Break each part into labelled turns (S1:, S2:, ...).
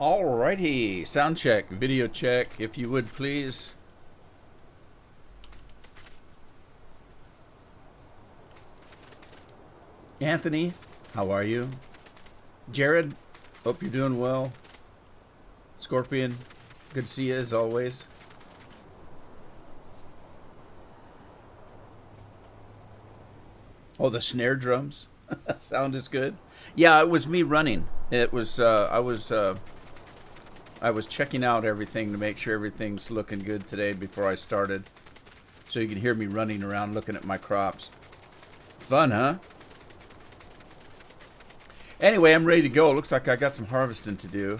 S1: Alrighty, sound check, video check, if you would please. Anthony, how are you? Jared, hope you're doing well. Scorpion, good to see you as always. Oh, the snare drums. Sound is good. Yeah, it was me running. It was I was checking out everything to make sure everything's looking good today before I started. So you can hear me running around looking at my crops. Fun, huh? Anyway, I'm ready to go. Looks like I got some harvesting to do.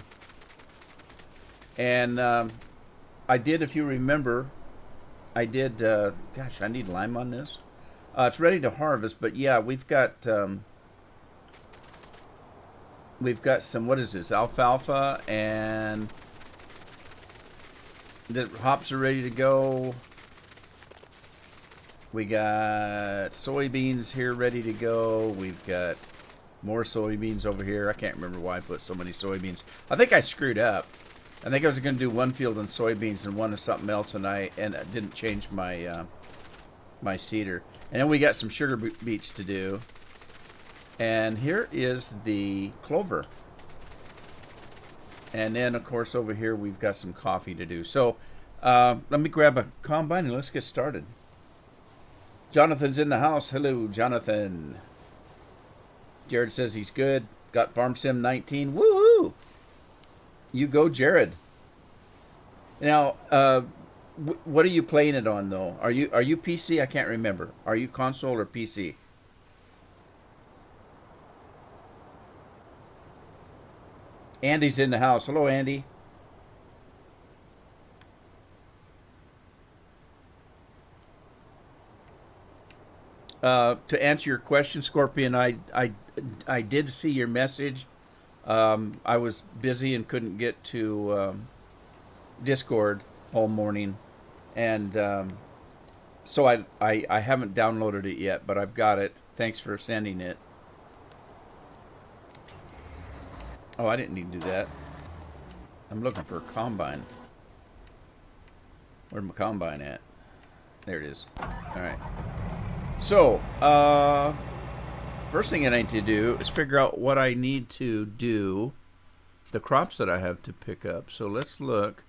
S1: And I did, if you remember, I did, gosh, I need lime on this. It's ready to harvest, but yeah, we've got some, what is this, alfalfa, and the hops are ready to go. We got soybeans here ready to go. We've got more soybeans over here. I can't remember why I put so many soybeans. I think I screwed up. I think I was going to do one field on soybeans and one of something else, and I didn't change my my seeder. And then we got some sugar beets to do. And here is the clover. And then, of course, over here we've got some coffee to do. So let me grab a combine and let's get started. Jonathan's in the house. Hello, Jonathan. Jared says he's good. Got Farm Sim 19. Woo-hoo! You go, Jared. Now, what are you playing it on, though? Are you PC? I can't remember. Are you console or PC? Andy's in the house. Hello, Andy. To answer your question, Scorpion, I did see your message. I was busy and couldn't get to Discord all morning, and so I haven't downloaded it yet, but I've got it. Thanks for sending it. Oh, I didn't need to do that. I'm looking for a combine. Where's my combine at? There it is. All right. So, first thing I need to do is figure out what I need to do, the crops that I have to pick up. So let's look.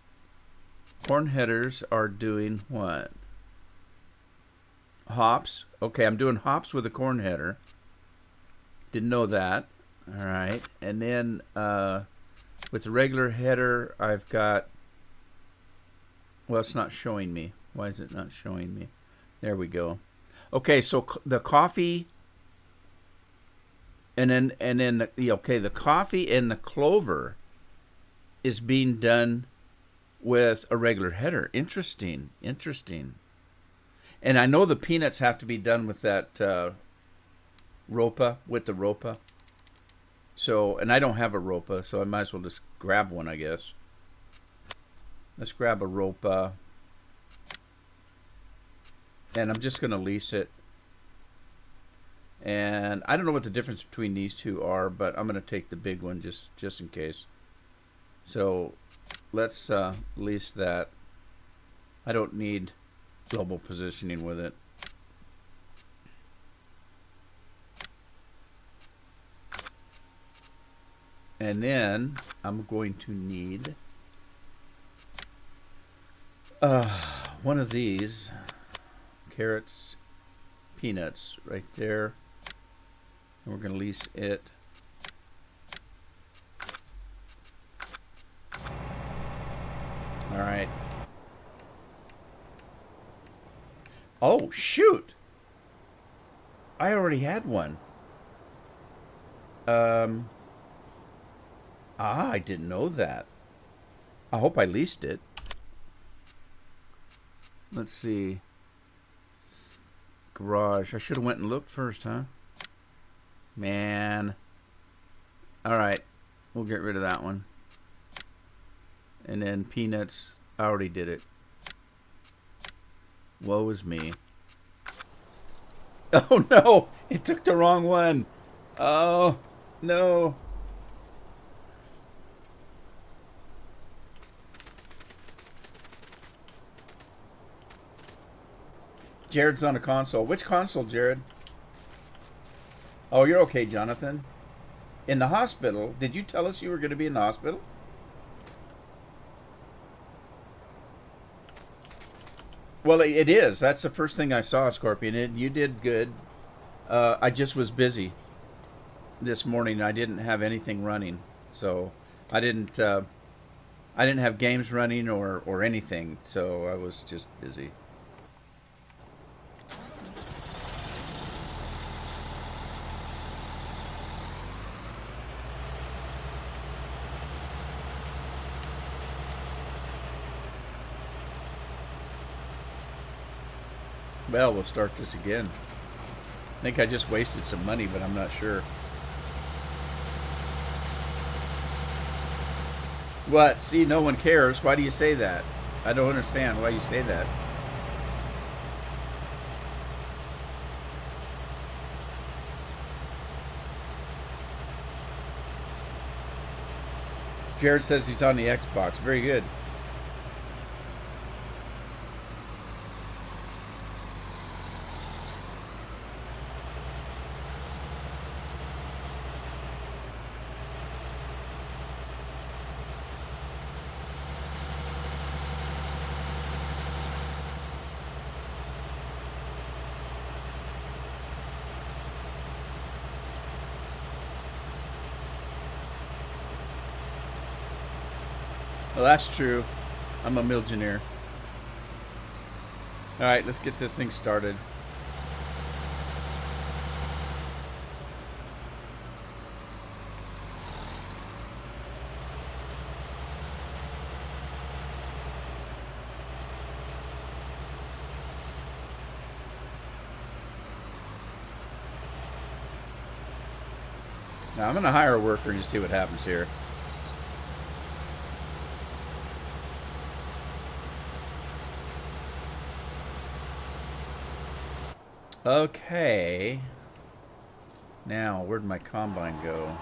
S1: Corn headers are doing what? Hops. Okay, I'm doing hops with a corn header. Didn't know that. All right. And then with the regular header, I've got, well, it's not showing me. Why is it not showing me? There we go. Okay, so the coffee, and then the coffee and the clover is being done with a regular header. Interesting. And I know the peanuts have to be done with that ropa, with the ropa. So, and I don't have a ropa, so I might as well just grab one, I guess. Let's grab a ropa. And I'm just going to lease it. And I don't know what the difference between these two are, but I'm going to take the big one just in case. So let's lease that. I don't need global positioning with it. And then I'm going to need one of these. Carrots, peanuts right there. And we're going to lease it. All right. Oh, shoot. I already had one. I didn't know that. I hope I leased it. Let's see. Garage. I should have went and looked first, huh? Man. All right. We'll get rid of that one. And then peanuts. I already did it. Woe is me. Oh, no. It took the wrong one. Oh, no. Jared's on a console. Which console, Jared? Oh, you're okay, Jonathan. In the hospital? Did you tell us you were going to be in the hospital? Well, it is. That's the first thing I saw, Scorpion. You did good. I just was busy this morning. I didn't have anything running, so I didn't have games running or anything. So I was just busy. Well, we'll start this again. I think I just wasted some money, but I'm not sure. What? See, no one cares. Why do you say that? I don't understand why you say that. Jared says he's on the Xbox. Very good. Well, that's true. I'm a millionaire. All right, let's get this thing started. Now, I'm going to hire a worker and just see what happens here. Okay. Now, where'd my combine go?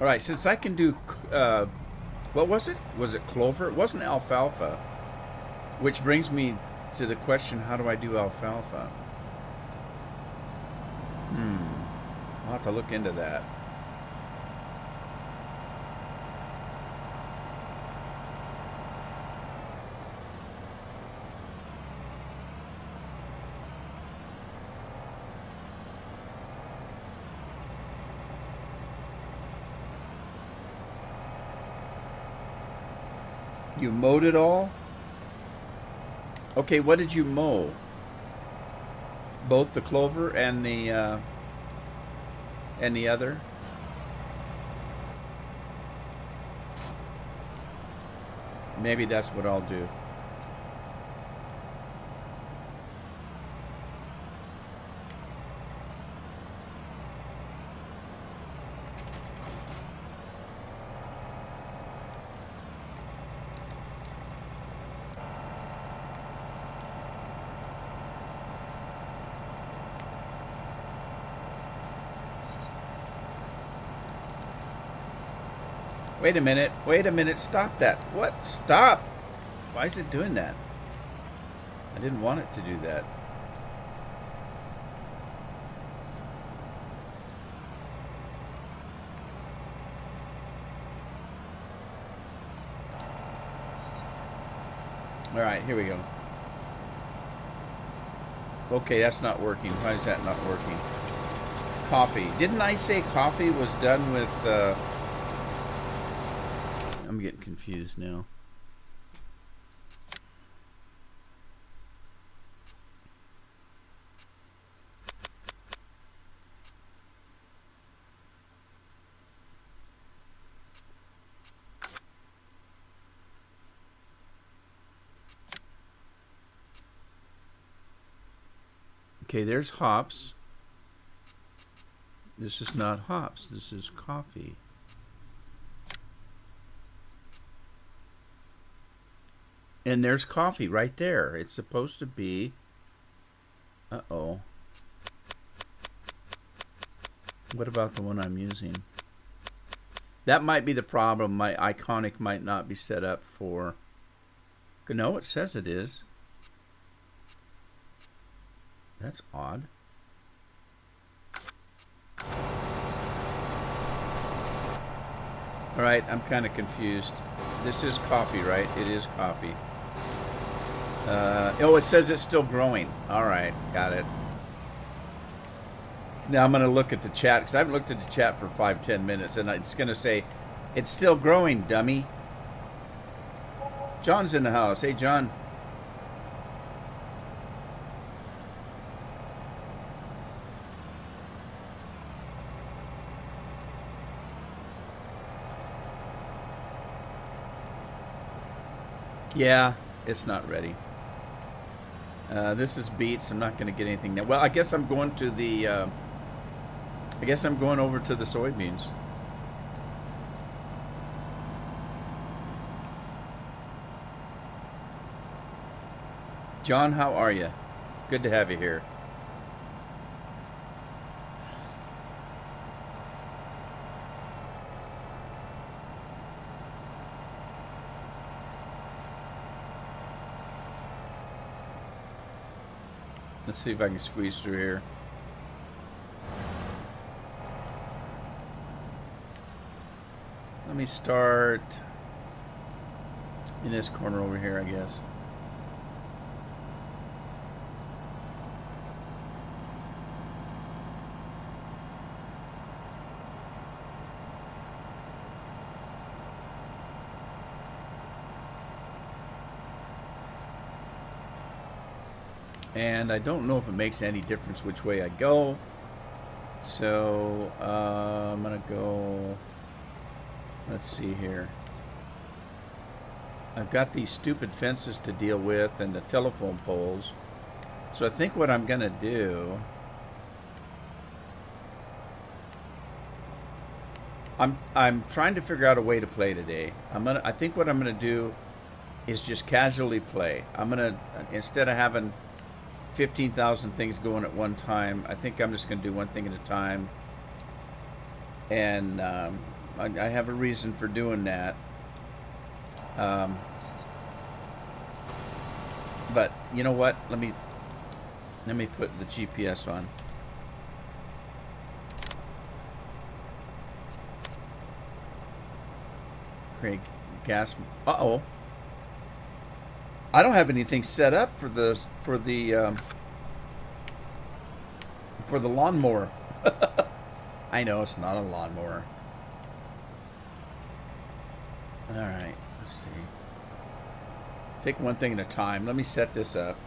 S1: All right, since I can do, what was it? Was it clover? It wasn't alfalfa. Which brings me to the question, how do I do alfalfa? I'll have to look into that. You mowed it all? Okay, what did you mow? Both the clover and the other? Maybe that's what I'll do. Wait a minute, stop that. What? Stop! Why is it doing that? I didn't want it to do that. Alright, here we go. Okay, that's not working. Why is that not working? Coffee. Didn't I say coffee was done with... I'm getting confused now. Okay, there's hops. This is not hops. This is coffee. And there's coffee right there. It's supposed to be... Uh-oh. What about the one I'm using? That might be the problem. My iconic might not be set up for... No, it says it is. That's odd. All right, I'm kind of confused. This is coffee, right? It is coffee. Oh, it says it's still growing. All right, got it. Now I'm going to look at the chat, because I haven't looked at the chat for 5-10 minutes, and it's going to say, it's still growing, dummy. John's in the house. Hey, John. Yeah, it's not ready. This is beets. I'm not going to get anything now. Well, I guess I'm going to the... I guess I'm going over to the soybeans. John, how are you? Good to have you here. Let's see if I can squeeze through here. Let me start in this corner over here, I guess. And I don't know if it makes any difference which way I go. So I'm going to go, let's see here. I've got these stupid fences to deal with and the telephone poles. So I think what I'm going to do, I'm trying to figure out a way to play today. I think what I'm going to do is just casually play. I'm going to, instead of having 15,000 things going at one time, I think I'm just going to do one thing at a time. And I have a reason for doing that. But you know what? Let me put the GPS on. Craig gas. Uh-oh. I don't have anything set up for the lawnmower. I know it's not a lawnmower. All right, let's see. Take one thing at a time. Let me set this up.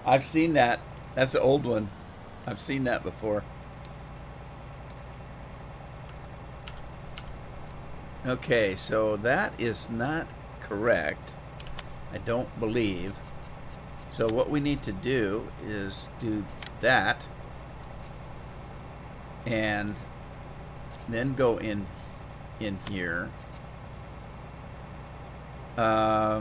S1: I've seen that. That's an old one. I've seen that before. Okay, so that is not correct. I don't believe. So what we need to do is do that and then go in here. Let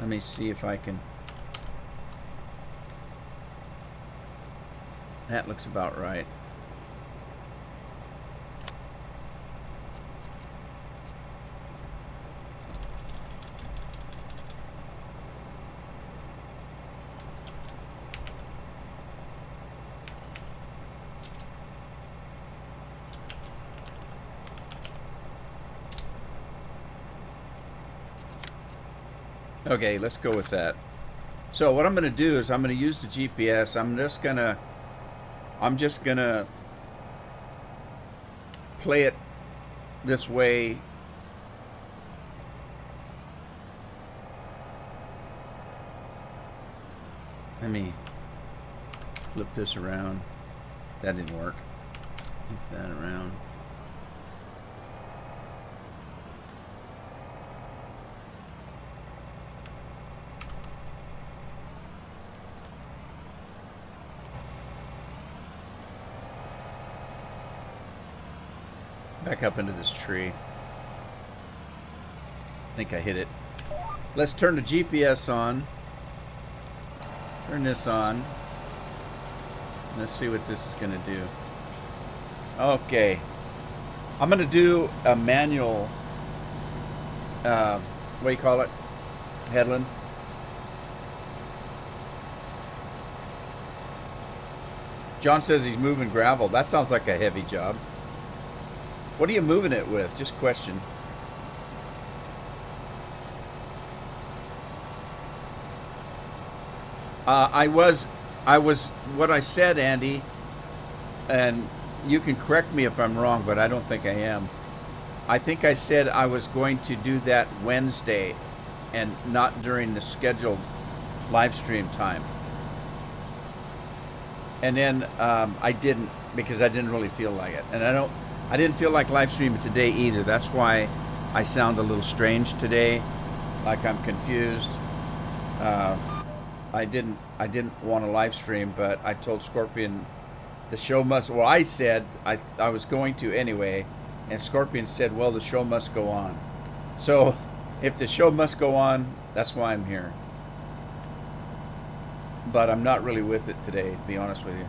S1: me see if I can. That looks about right. Okay, let's go with that. So what I'm going to do is I'm going to use the GPS. I'm just gonna play it this way. Let me flip this around. That didn't work. Flip that around. Back up into this tree. I think I hit it. Let's turn the GPS on. Turn this on. Let's see what this is going to do. Okay. I'm going to do a manual, what do you call it? Headland. John says he's moving gravel. That sounds like a heavy job. What are you moving it with? Just question. I was, what I said, Andy, and you can correct me if I'm wrong, but I don't think I am. I think I said I was going to do that Wednesday and not during the scheduled live stream time. And then I didn't, because I didn't really feel like it. And I didn't feel like live streaming today either. That's why I sound a little strange today, like I'm confused. I didn't want to live stream, but I told Scorpion the show must. Well, I said I was going to anyway, and Scorpion said, "Well, the show must go on." So, if the show must go on, that's why I'm here. But I'm not really with it today, to be honest with you.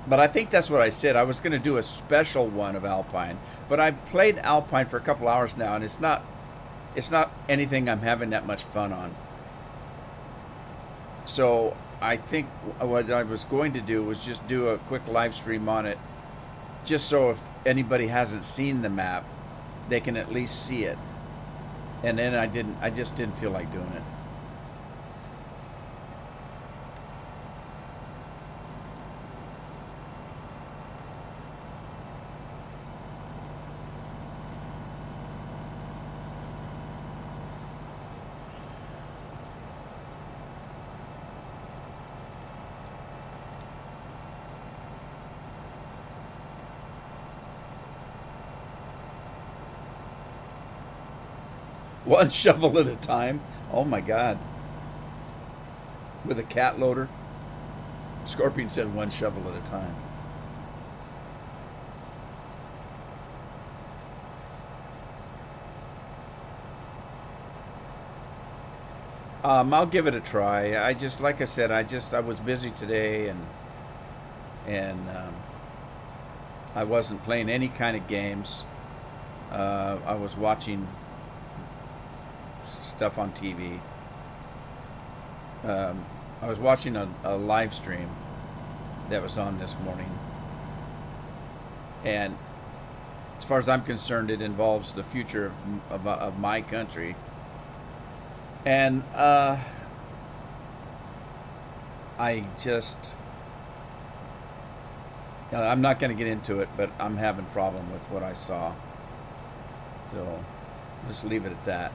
S1: But I think that's what I said. I was going to do a special one of Alpine, but I've played Alpine for a couple hours now, and it's not anything I'm having that much fun on. So I think what I was going to do was just do a quick live stream on it, just so if anybody hasn't seen the map, they can at least see it. And then I just didn't feel like doing it. One shovel at a time. Oh my God. With a cat loader. Scorpion said one shovel at a time. I'll give it a try. Like I said, I was busy today and I wasn't playing any kind of games. I was watching stuff on TV. I was watching a live stream that was on this morning, and as far as I'm concerned, it involves the future of my country. And I'm not going to get into it, but I'm having a problem with what I saw. So just leave it at that.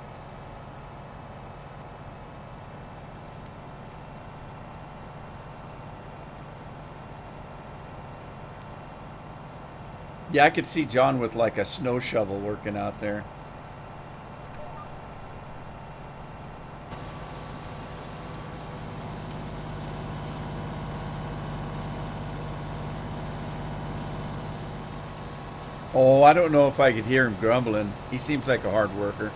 S1: Yeah, I could see John with like a snow shovel working out there. Oh, I don't know if I could hear him grumbling. He seems like a hard worker.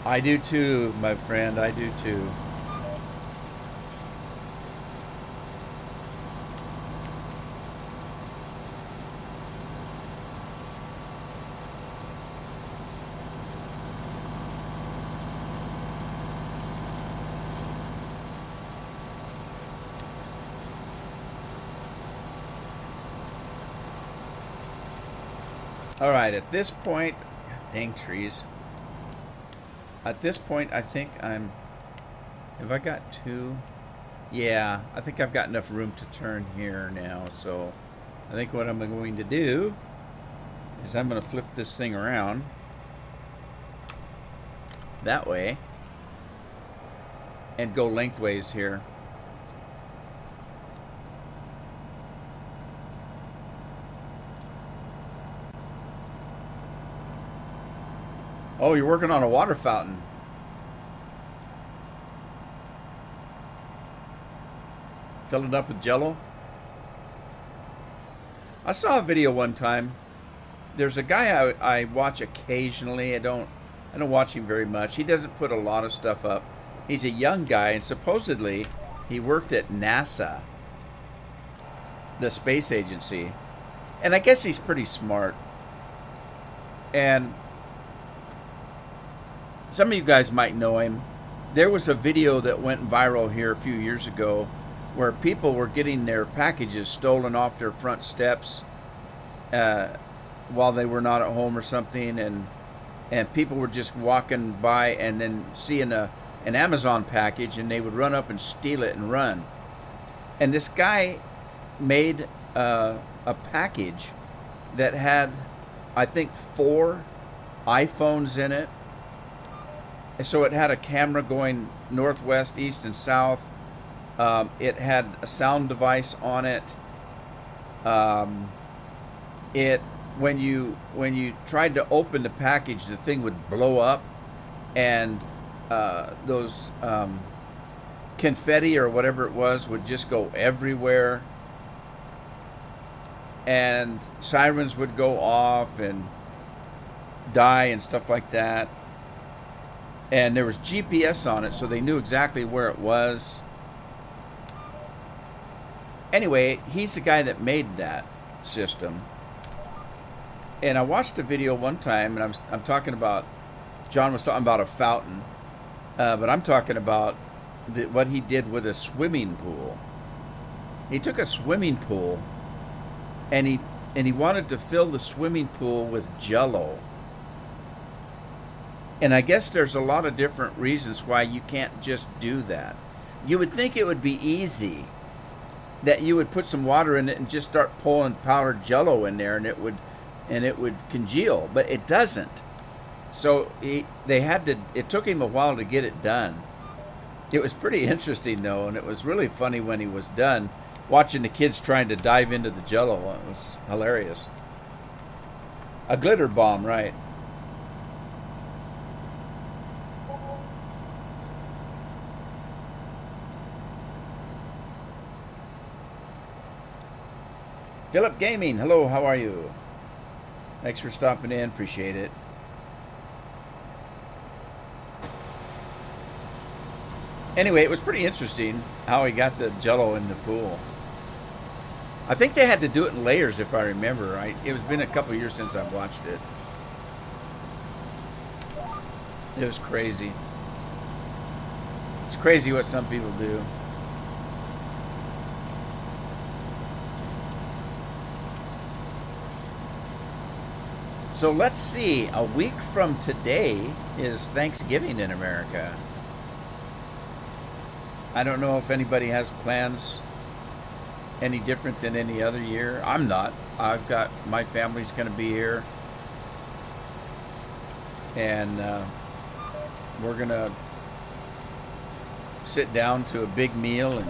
S1: I do too, my friend. I do too. All right, at this point, dang trees. At this point, I think have I got two? Yeah, I think I've got enough room to turn here now. So I think what I'm going to do is I'm going to flip this thing around that way and go lengthways here. Oh, you're working on a water fountain. Fill it up with Jello. I saw a video one time. There's a guy I watch occasionally. I don't watch him very much. He doesn't put a lot of stuff up. He's a young guy, and supposedly he worked at NASA, the space agency. And I guess he's pretty smart. And some of you guys might know him. There was a video that went viral here a few years ago where people were getting their packages stolen off their front steps while they were not at home or something, and people were just walking by and then seeing an Amazon package, and they would run up and steal it and run. And this guy made a package that had, I think, 4 iPhones in it. And so it had a camera going northwest, east, and south. It had a sound device on it. When you tried to open the package, the thing would blow up, and those confetti or whatever it was would just go everywhere, and sirens would go off and die and stuff like that. And there was GPS on it, so they knew exactly where it was. Anyway, he's the guy that made that system. And I watched a video one time, and I'm talking about, John was talking about a fountain, but I'm talking about what he did with a swimming pool. He took a swimming pool, and he wanted to fill the swimming pool with Jello. And I guess there's a lot of different reasons why you can't just do that. You would think it would be easy, that you would put some water in it and just start pouring powdered Jello in there, and it would congeal, but it doesn't. So it took him a while to get it done. It was pretty interesting though, and it was really funny when he was done, watching the kids trying to dive into the Jello. It was hilarious. A glitter bomb, right? Philip Gaming, hello, how are you? Thanks for stopping in, appreciate it. Anyway, it was pretty interesting how he got the Jello in the pool. I think they had to do it in layers, if I remember right. It was been a couple years since I've watched it. It was crazy. It's crazy what some people do. So let's see, a week from today is Thanksgiving in America. I don't know if anybody has plans any different than any other year. I'm not. I've got, my family's going to be here. And we're going to sit down to a big meal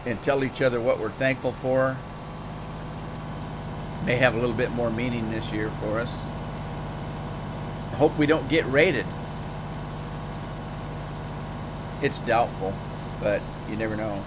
S1: and tell each other what we're thankful for. May have a little bit more meaning this year for us. Hope we don't get raided. It's doubtful, but you never know.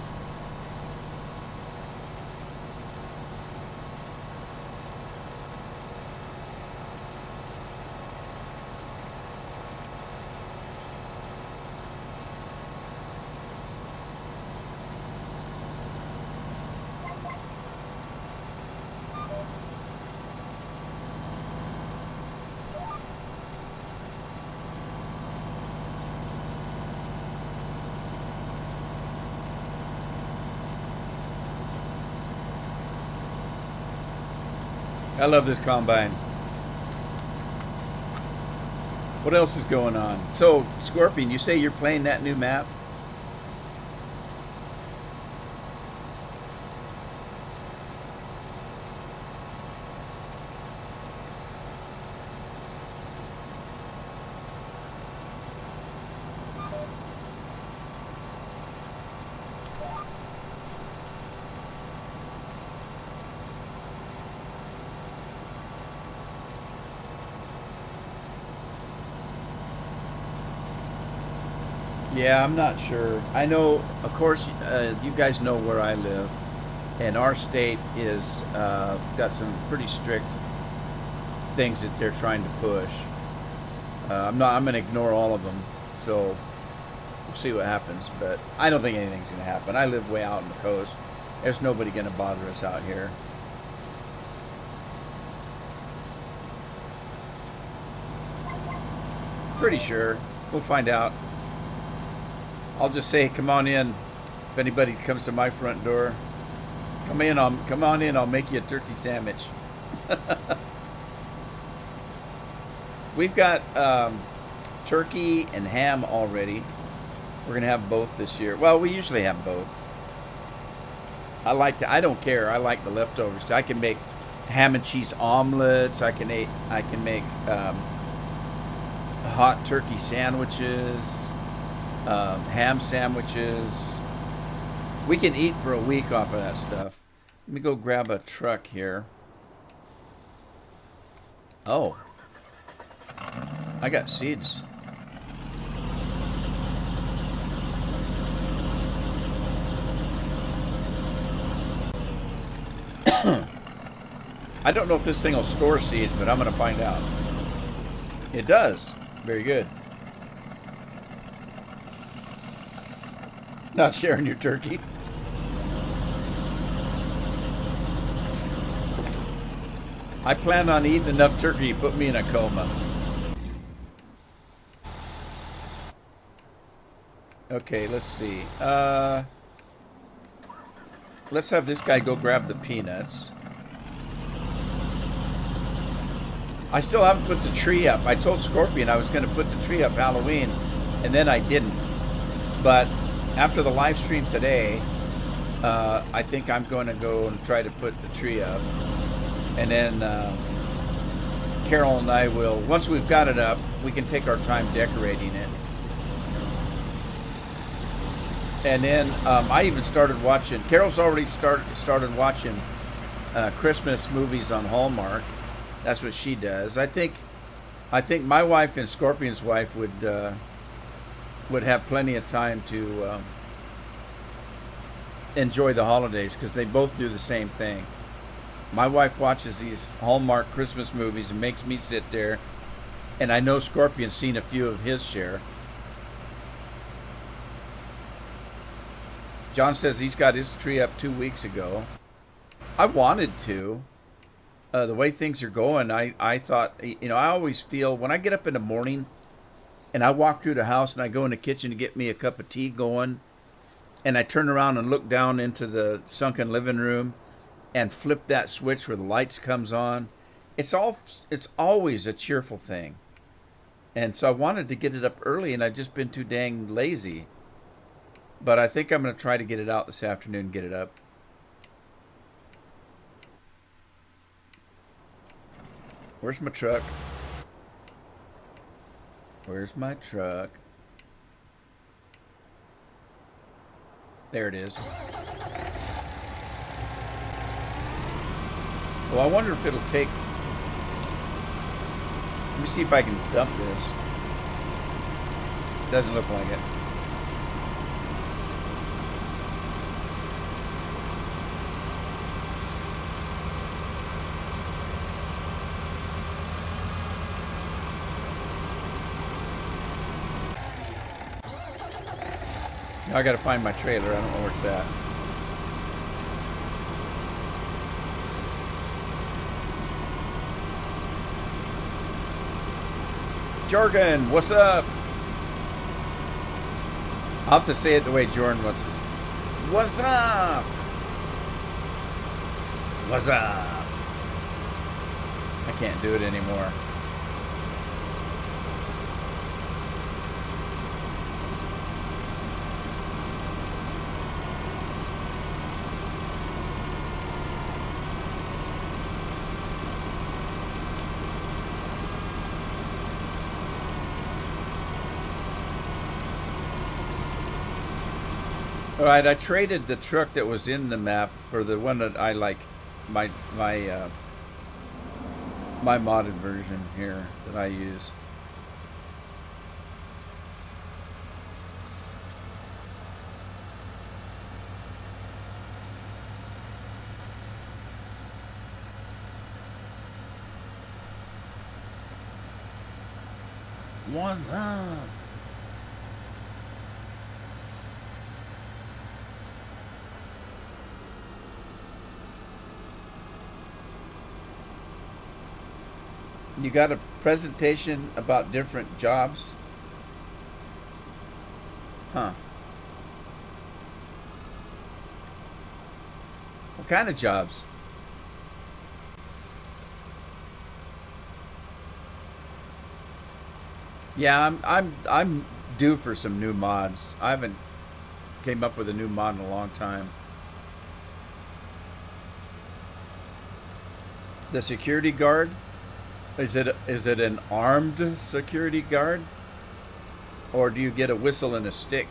S1: I love this combine. What else is going on? So, Scorpion, you say you're playing that new map? Yeah, I'm not sure. I know, of course, you guys know where I live, and our state is got some pretty strict things that they're trying to push. I'm not. I'm going to ignore all of them. So we'll see what happens. But I don't think anything's going to happen. I live way out on the coast. There's nobody going to bother us out here. Pretty sure. We'll find out. I'll just say, come on in. If anybody comes to my front door, come in. Come on in. I'll make you a turkey sandwich. We've got turkey and ham already. We're gonna have both this year. Well, we usually have both. I don't care. I like the leftovers. I can make ham and cheese omelets. I can make hot turkey sandwiches, ham sandwiches. We can eat for a week off of that stuff. Let me go grab a truck here. Oh, I got seeds. I don't know if this thing will store seeds, but I'm going to find out. It does. Very good. Not sharing your turkey. I plan on eating enough turkey to put me in a coma. Okay, let's see. Let's have this guy go grab the peanuts. I still haven't put the tree up. I told Scorpion I was going to put the tree up Halloween, and then I didn't. But after the live stream today, I think I'm going to go and try to put the tree up. And then Carol and I will, once we've got it up, we can take our time decorating it. And then I even started watching, Carol's already started watching Christmas movies on Hallmark. That's what she does. I think my wife and Scorpion's wife would have plenty of time to enjoy the holidays because they both do the same thing. My wife watches these Hallmark Christmas movies and makes me sit there, and I know Scorpion's seen a few of his share. John says he's got his tree up 2 weeks ago. I wanted to. The way things are going, I thought, I always feel when I get up in the morning and I walk through the house and I go in the kitchen to get me a cup of tea going, and I turn around and look down into the sunken living room and flip that switch where the lights comes on, it's always a cheerful thing. And so I wanted to get it up early, and I've just been too dang lazy. But I think I'm going to try to get it out this afternoon and get it up. Where's my truck? Where's my truck? There it is. Well, I wonder if it'll take... Let me see if I can dump this. Doesn't look like it. Now I gotta find my trailer. I don't know where it's at. Jorgen, what's up? I'll have to say it the way Jordan wants to say. What's up? What's up? I can't do it anymore. All right, I traded the truck that was in the map for the one that I like, my modded version here that I use. What's up? You got a presentation about different jobs? Huh. What kind of jobs? Yeah, I'm due for some new mods. I haven't came up with a new mod in a long time. The security guard? Is it an armed security guard? Or do you get a whistle and a stick?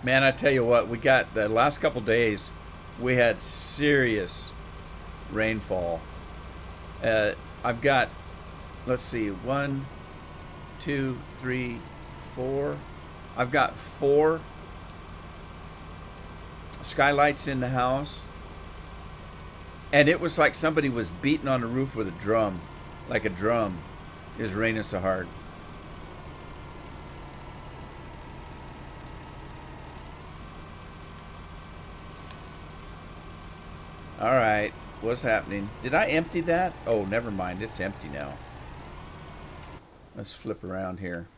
S1: Man, I tell you what, we got the last couple days, we had serious rainfall. I've got, let's see, one, two, three, four. I've got four skylights in the house, and it was like somebody was beating on the roof with a drum, like a drum. It was raining so hard. All right, what's happening? Did I empty that? Oh, never mind. It's empty now. Let's flip around here.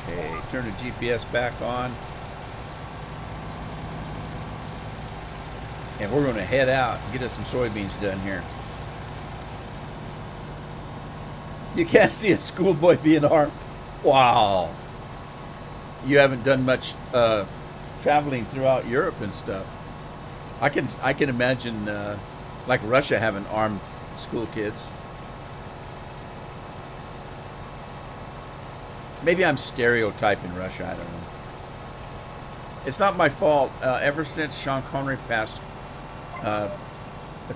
S1: Okay, turn the GPS back on. And we're going to head out and get us some soybeans done here. You can't see a schoolboy being armed. Wow. You haven't done much traveling throughout Europe and stuff. I can imagine like Russia having armed school kids. Maybe I'm stereotyping Russia. I don't know. It's not my fault. Ever since Sean Connery passed a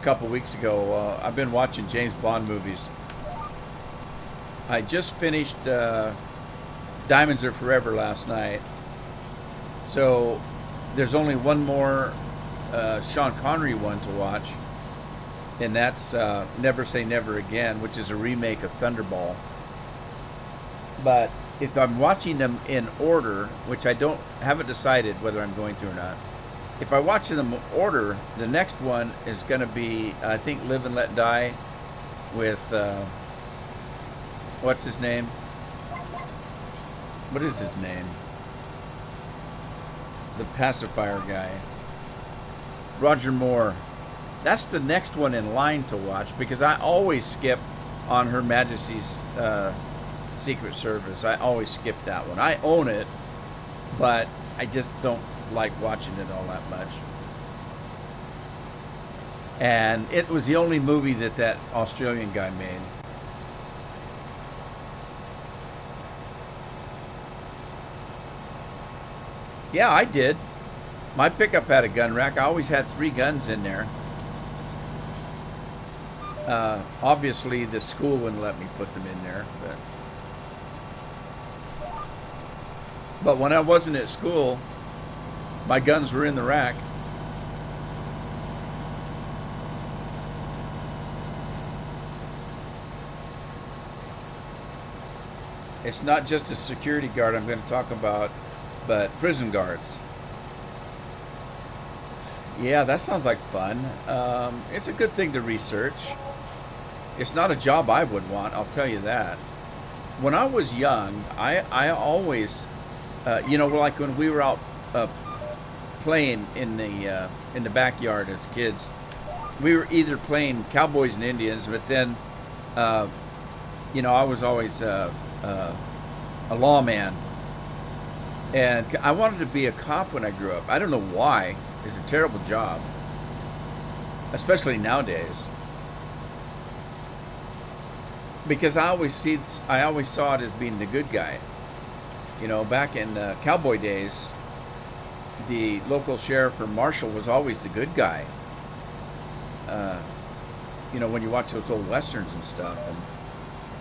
S1: couple weeks ago, I've been watching James Bond movies. I just finished Diamonds Are Forever last night. So there's only one more Sean Connery one to watch, and that's Never Say Never Again, which is a remake of Thunderball. But if I'm watching them in order, which I haven't decided whether I'm going to or not. If I watch them in order, the next one is going to be, I think, Live and Let Die with what's his name? What is his name? The pacifier guy. Roger Moore. That's the next one in line to watch because I always skip on Her Majesty's Secret Service. I always skip that one. I own it, but I just don't like watching it all that much. And it was the only movie that Australian guy made. Yeah, I did. My pickup had a gun rack. I always had 3 guns in there. Obviously, the school wouldn't let me put them in there. But when I wasn't at school, my guns were in the rack. It's not just a security guard I'm going to talk about, but prison guards. Yeah, that sounds like fun. It's a good thing to research. It's not a job I would want, I'll tell you that. When I was young, I always, like when we were out playing in the backyard as kids, we were either playing cowboys and Indians, but then, I was always a lawman. And I wanted to be a cop when I grew up. I don't know why. It's a terrible job, especially nowadays. Because I always saw it as being the good guy. Back in cowboy days, the local sheriff or marshal was always the good guy. You know, when you watch those old westerns and stuff. And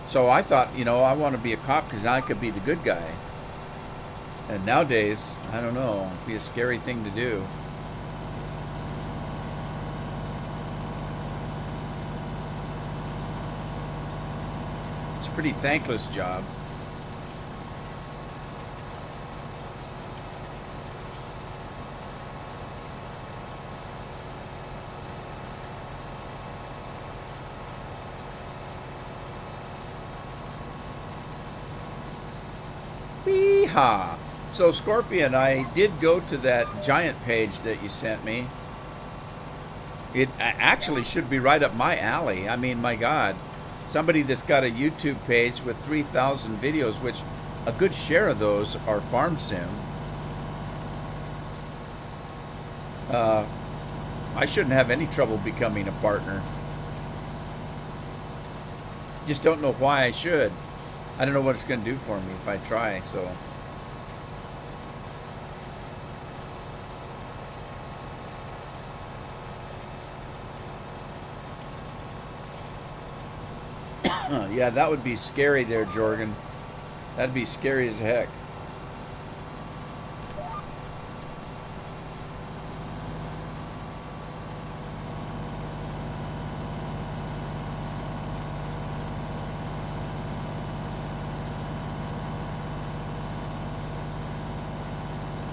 S1: so I thought, you know, I want to be a cop because I could be the good guy. And nowadays, I don't know, it'd be a scary thing to do. It's a pretty thankless job. Weehaw! So Scorpion, I did go to that giant page that you sent me. It actually should be right up my alley. I mean, my God. Somebody that's got a YouTube page with 3,000 videos, which a good share of those are farm sim. I shouldn't have any trouble becoming a partner. Just don't know why I should. I don't know what it's going to do for me if I try, so... Yeah, that would be scary there, Jorgen. That'd be scary as heck.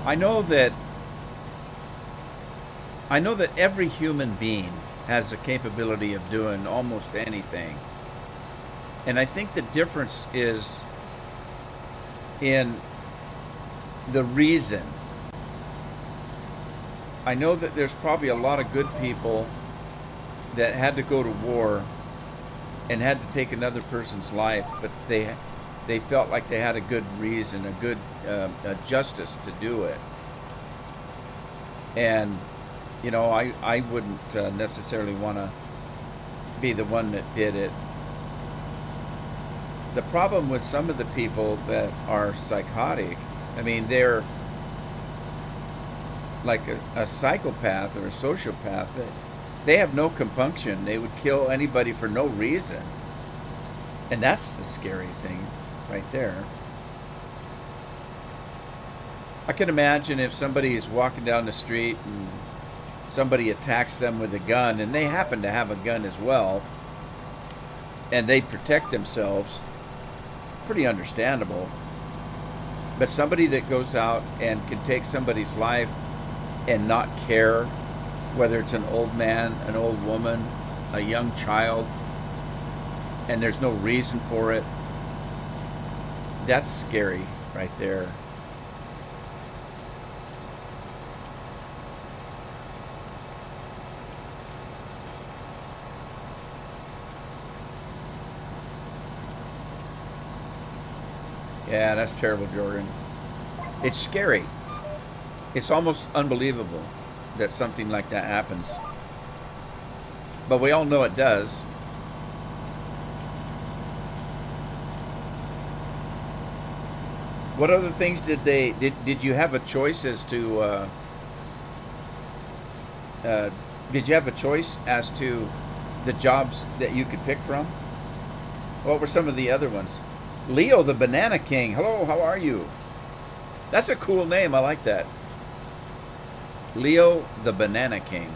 S1: I know that every human being has the capability of doing almost anything. And I think the difference is in the reason. I know that there's probably a lot of good people that had to go to war and had to take another person's life, but they felt like they had a good reason, a good justice to do it. And, you know, I wouldn't necessarily want to be the one that did it. The problem with some of the people that are psychotic, I mean, they're like a psychopath or a sociopath. They have no compunction. They would kill anybody for no reason. And that's the scary thing right there. I can imagine if somebody is walking down the street and somebody attacks them with a gun, and they happen to have a gun as well, and they protect themselves. Pretty understandable. But somebody that goes out and can take somebody's life and not care whether it's an old man, an old woman, a young child, and there's no reason for it, that's scary right there. Yeah, that's terrible, Jordan. It's scary. It's almost unbelievable that something like that happens. But we all know it does. What other things did you have a choice as to did you have a choice as to the jobs that you could pick from? What were some of the other ones? Leo the Banana King. Hello, how are you? That's a cool name. I like that. Leo the Banana King.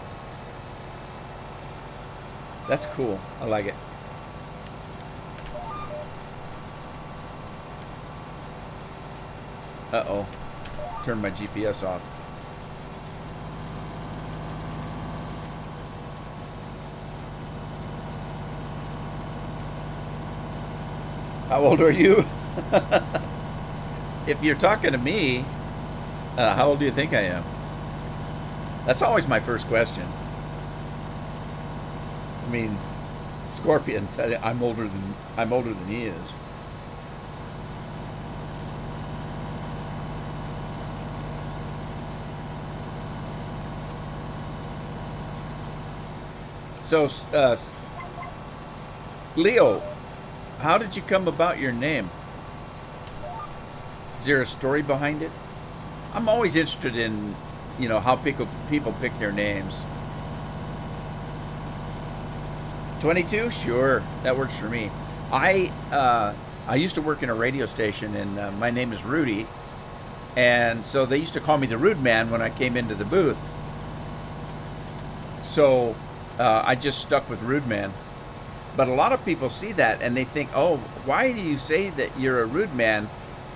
S1: That's cool. I like it. Uh-oh. Turned my GPS off. How old are you? If you're talking to me, how old do you think I am? That's always my first question. I mean, Scorpion said I'm older than he is. So, Leo, how did you come about your name? Is there a story behind it? I'm always interested in how people pick their names. 22, sure, that works for me. I used to work in a radio station, and my name is Rudy, and so they used to call me the Rude Man when I came into the booth. So I just stuck with Rude Man. But a lot of people see that and they think, oh, why do you say that you're a rude man?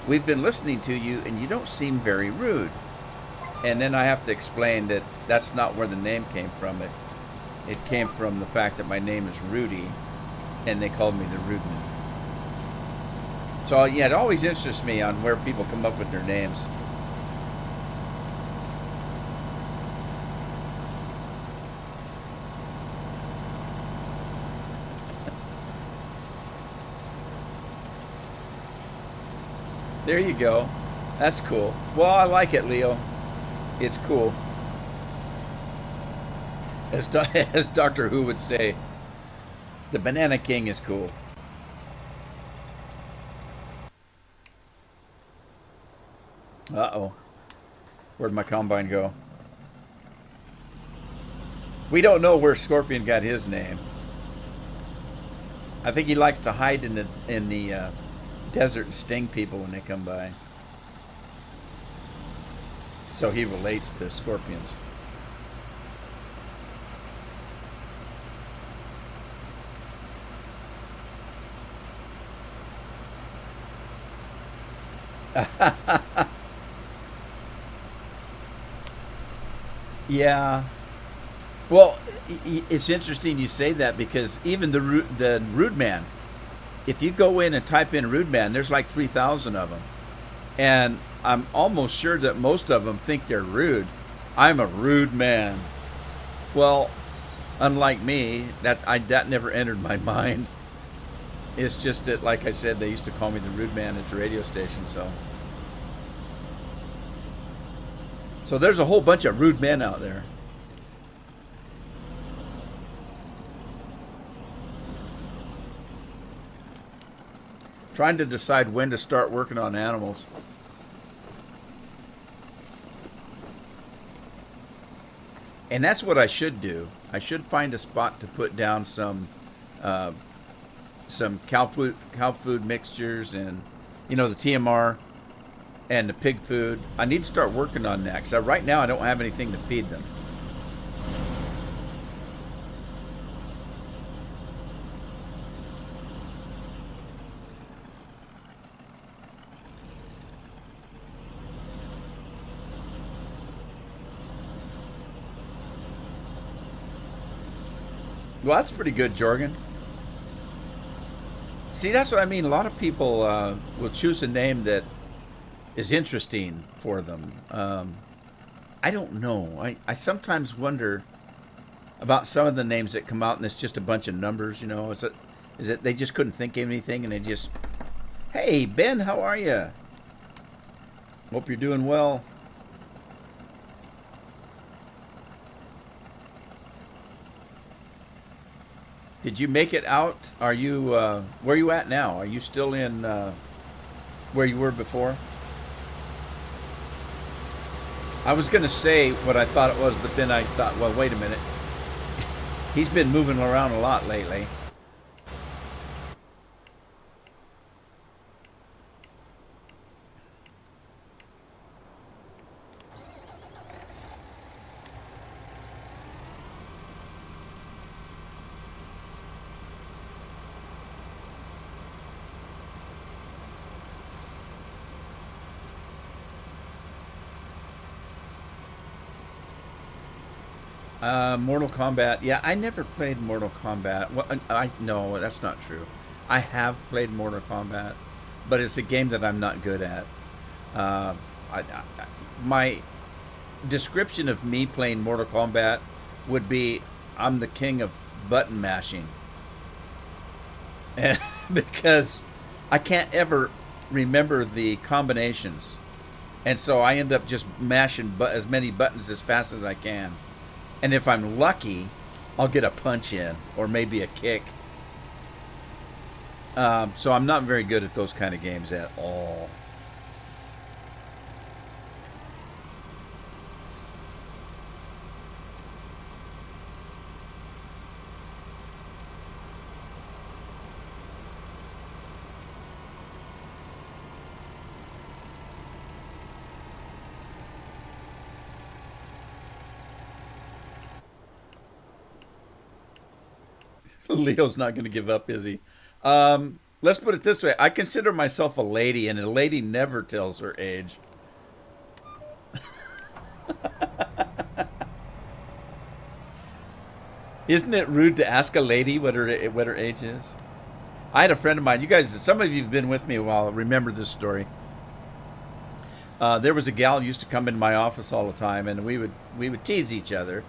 S1: We've been listening to you and you don't seem very rude. And then I have to explain that that's not where the name came from. It came from the fact that my name is Rudy and they called me the Rude Man. So yeah, it always interests me on where people come up with their names. There you go. That's cool. Well, I like it, Leo. It's cool. As Doctor Who would say, the Banana King is cool. Uh-oh. Where'd my combine go? We don't know where Scorpion got his name. I think he likes to hide in the desert and sting people when they come by. So he relates to scorpions. Yeah. Well, it's interesting you say that because even the rude man, if you go in and type in rude man, there's like 3,000 of them. And I'm almost sure that most of them think they're rude. I'm a rude man. Well, unlike me, that never entered my mind. It's just that, like I said, they used to call me the rude man at the radio station. So there's a whole bunch of rude men out there. Trying to decide when to start working on animals. And that's what I should do. I should find a spot to put down some cow food mixtures and the TMR and the pig food. I need to start working on that because right now I don't have anything to feed them. Well, that's pretty good, Jorgen. See, that's what I mean. A lot of people will choose a name that is interesting for them. I don't know. I sometimes wonder about some of the names that come out and it's just a bunch of numbers, Is it they just couldn't think of anything and they just, hey, Ben, how are you? Hope you're doing well. Did you make it out? Are you, where are you at now? Are you still in where you were before? I was going to say what I thought it was, but then I thought, well, wait a minute. He's been moving around a lot lately. Mortal Kombat. Yeah, I never played Mortal Kombat. Well, no, that's not true. I have played Mortal Kombat, but it's a game that I'm not good at. My description of me playing Mortal Kombat would be I'm the king of button mashing, and because I can't ever remember the combinations, and so I end up just mashing as many buttons as fast as I can. And if I'm lucky, I'll get a punch in or maybe a kick. So I'm not very good at those kind of games at all. Leo's not going to give up, is he? Let's put it this way. I consider myself a lady, and a lady never tells her age. Isn't it rude to ask a lady what her age is? I had a friend of mine. You guys, some of you have been with me a while. Remember this story. There was a gal who used to come into my office all the time, and we would tease each other.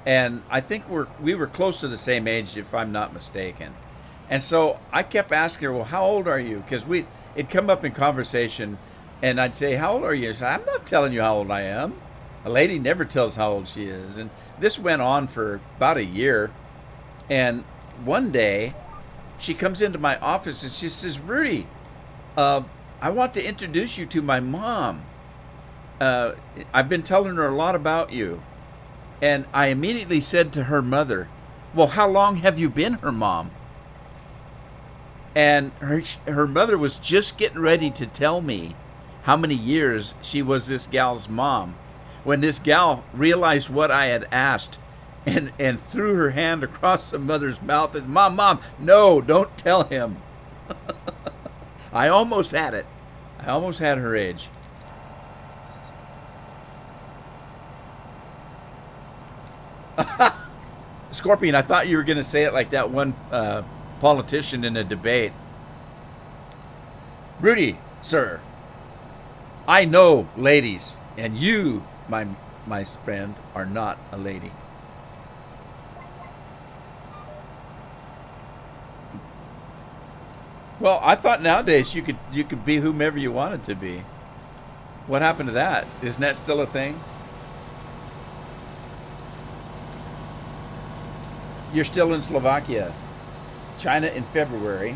S1: And I think we were close to the same age, if I'm not mistaken. And so I kept asking her, "Well, how old are you?" Because it'd come up in conversation, and I'd say, "How old are you?" She'd say, "I'm not telling you how old I am. A lady never tells how old she is." And this went on for about a year. And one day, she comes into my office and she says, "Rudy, I want to introduce you to my mom. I've been telling her a lot about you." And I immediately said to her mother, "Well, how long have you been her mom?" And her mother was just getting ready to tell me how many years she was this gal's mom, when this gal realized what I had asked and threw her hand across the mother's mouth and, Mom, no, don't tell him." I almost had it. I almost had her age. Scorpion, I thought you were going to say it like that one politician in a debate. "Rudy, sir, I know ladies, and you, my friend, are not a lady." Well, I thought nowadays you could be whomever you wanted to be. What happened to that? Isn't that still a thing? You're still in Slovakia. China in February.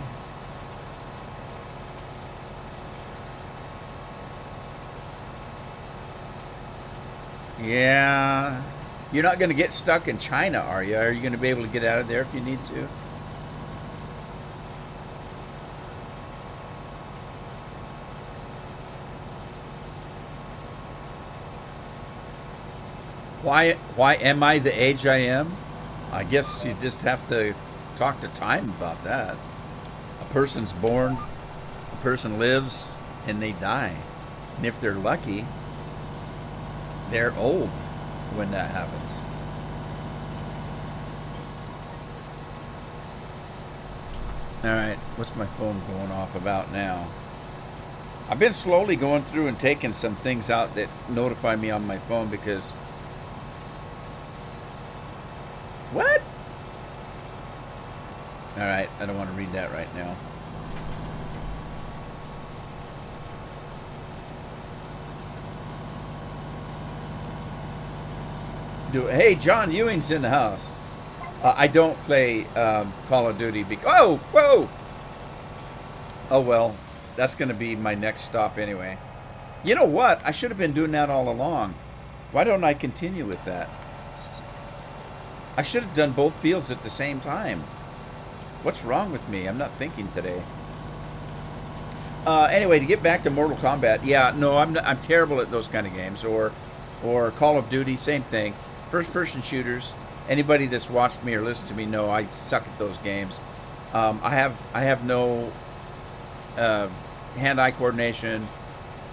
S1: Yeah. You're not going to get stuck in China, are you? Are you going to be able to get out of there if you need to? Why am I the age I am? I guess you just have to talk to time about that. A person's born, a person lives, and they die. And if they're lucky, they're old when that happens. All right, what's my phone going off about now? I've been slowly going through and taking some things out that notify me on my phone because... What? All right, I don't want to read that right now. Hey, John Ewing's in the house. I don't play Call of Duty because... Oh, whoa! Oh, well, that's going to be my next stop anyway. You know what? I should have been doing that all along. Why don't I continue with that? I should have done both fields at the same time. What's wrong with me? I'm not thinking today. Anyway, to get back to Mortal Kombat, yeah, no, I'm terrible at those kind of games. Or Call of Duty, same thing. First-person shooters. Anybody that's watched me or listened to me know I suck at those games. I have no hand-eye coordination.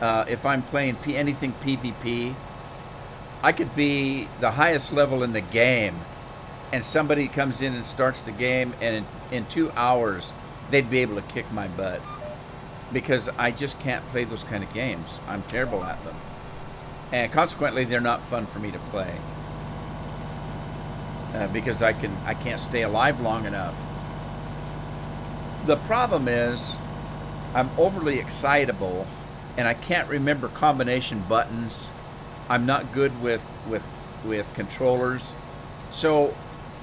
S1: If I'm playing anything PvP, I could be the highest level in the game, and somebody comes in and starts the game, and in 2 hours, they'd be able to kick my butt. Because I just can't play those kind of games. I'm terrible at them. And consequently, they're not fun for me to play. Because I can't stay alive long enough. The problem is, I'm overly excitable, and I can't remember combination buttons. I'm not good with controllers. So,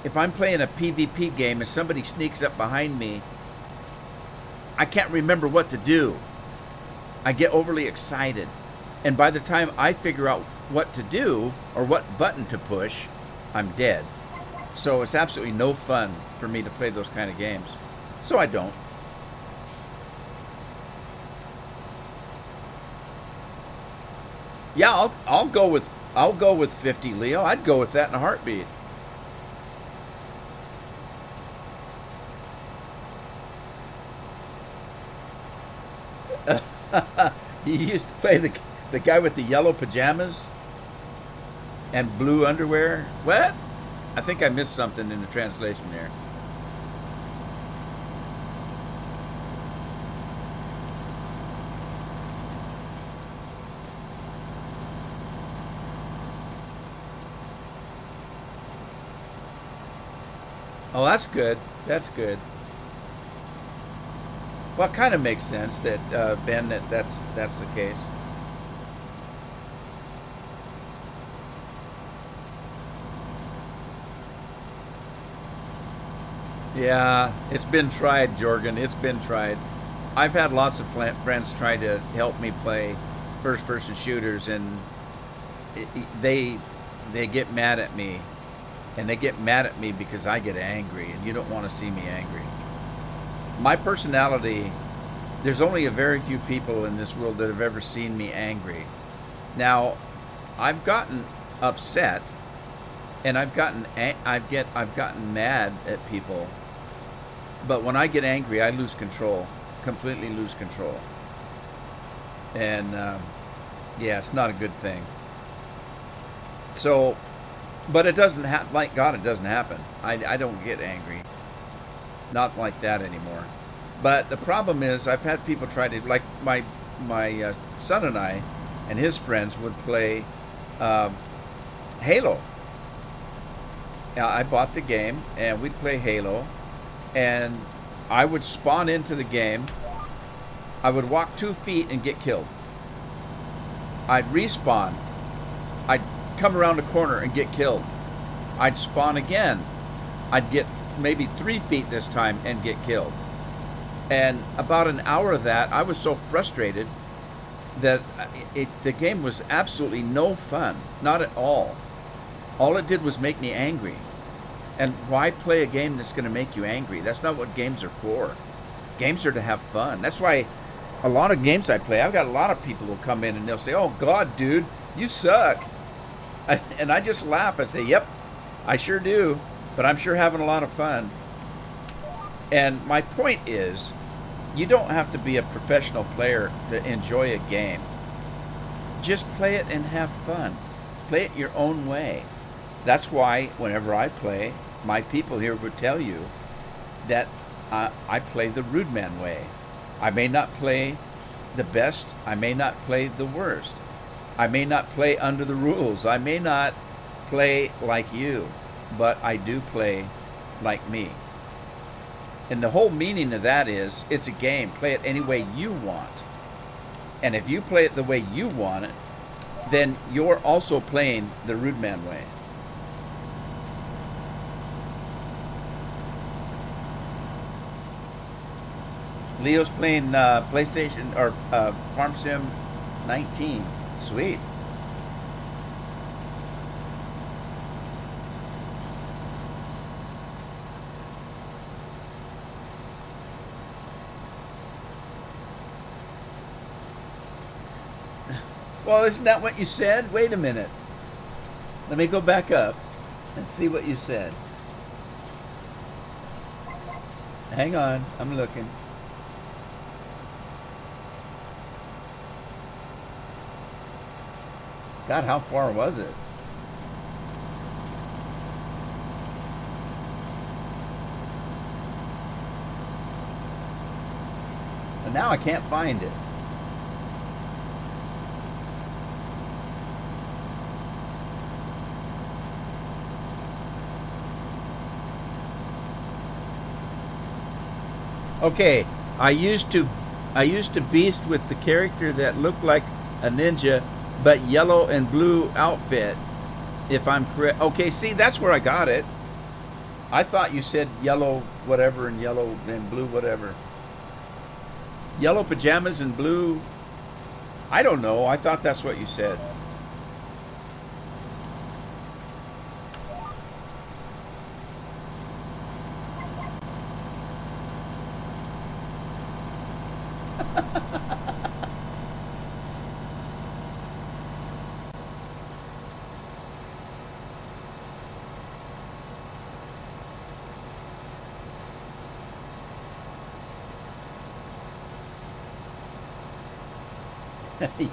S1: if I'm playing a PvP game and somebody sneaks up behind me, I can't remember what to do. I get overly excited. And by the time I figure out what to do or what button to push, I'm dead. So it's absolutely no fun for me to play those kind of games. So I don't. Yeah, I'll go with 50, Leo. I'd go with that in a heartbeat. You used to play the guy with the yellow pajamas and blue underwear. What? I think I missed something in the translation there. Oh, that's good. That's good. Well, it kind of makes sense that Ben, that's the case. Yeah, it's been tried, Jorgen. It's been tried. I've had lots of friends try to help me play first-person shooters, and they they get mad at me, and they get mad at me because I get angry, and you don't want to see me angry. My personality, there's only a very few people in this world that have ever seen me angry. Now, I've gotten upset, and I've gotten mad at people, but when I get angry, I lose control, completely lose control, and yeah, it's not a good thing. So, but it doesn't happen. Like God, it doesn't happen. I don't get angry, not like that anymore. But the problem is, I've had people try to, like my son and I, and his friends would play uh, Halo. I bought the game, and we'd play Halo, and I would spawn into the game. I would walk 2 feet and get killed. I'd respawn. I'd come around the corner and get killed. I'd spawn again. I'd get maybe 3 feet this time and get killed. And about an hour of that, I was so frustrated that the game was absolutely no fun. Not at all. All it did was make me angry. And why play a game that's going to make you angry? That's not what games are for. Games are to have fun. That's why a lot of games I play, I've got a lot of people who come in and they'll say, "Oh God, dude, you suck." And I just laugh and say, "Yep, I sure do, but I'm sure having a lot of fun." And my point is, you don't have to be a professional player to enjoy a game. Just play it and have fun. Play it your own way. That's why whenever I play, my people here would tell you that I play the rude man way. I may not play the best. I may not play the worst. I may not play under the rules. I may not play like you, but I do play like me. And the whole meaning of that is, it's a game. Play it any way you want. And if you play it the way you want it, then you're also playing the rude man way. Leo's playing PlayStation or Farm Sim 19. Sweet. Well, isn't that what you said? Wait a minute. Let me go back up and see what you said. Hang on, I'm looking. God, how far was it? And now I can't find it. Okay, I used to beast with the character that looked like a ninja, but yellow and blue outfit, if I'm correct. Okay, see, that's where I got it. I thought you said yellow whatever and yellow and blue whatever. Yellow pajamas and blue. I don't know. I thought that's what you said.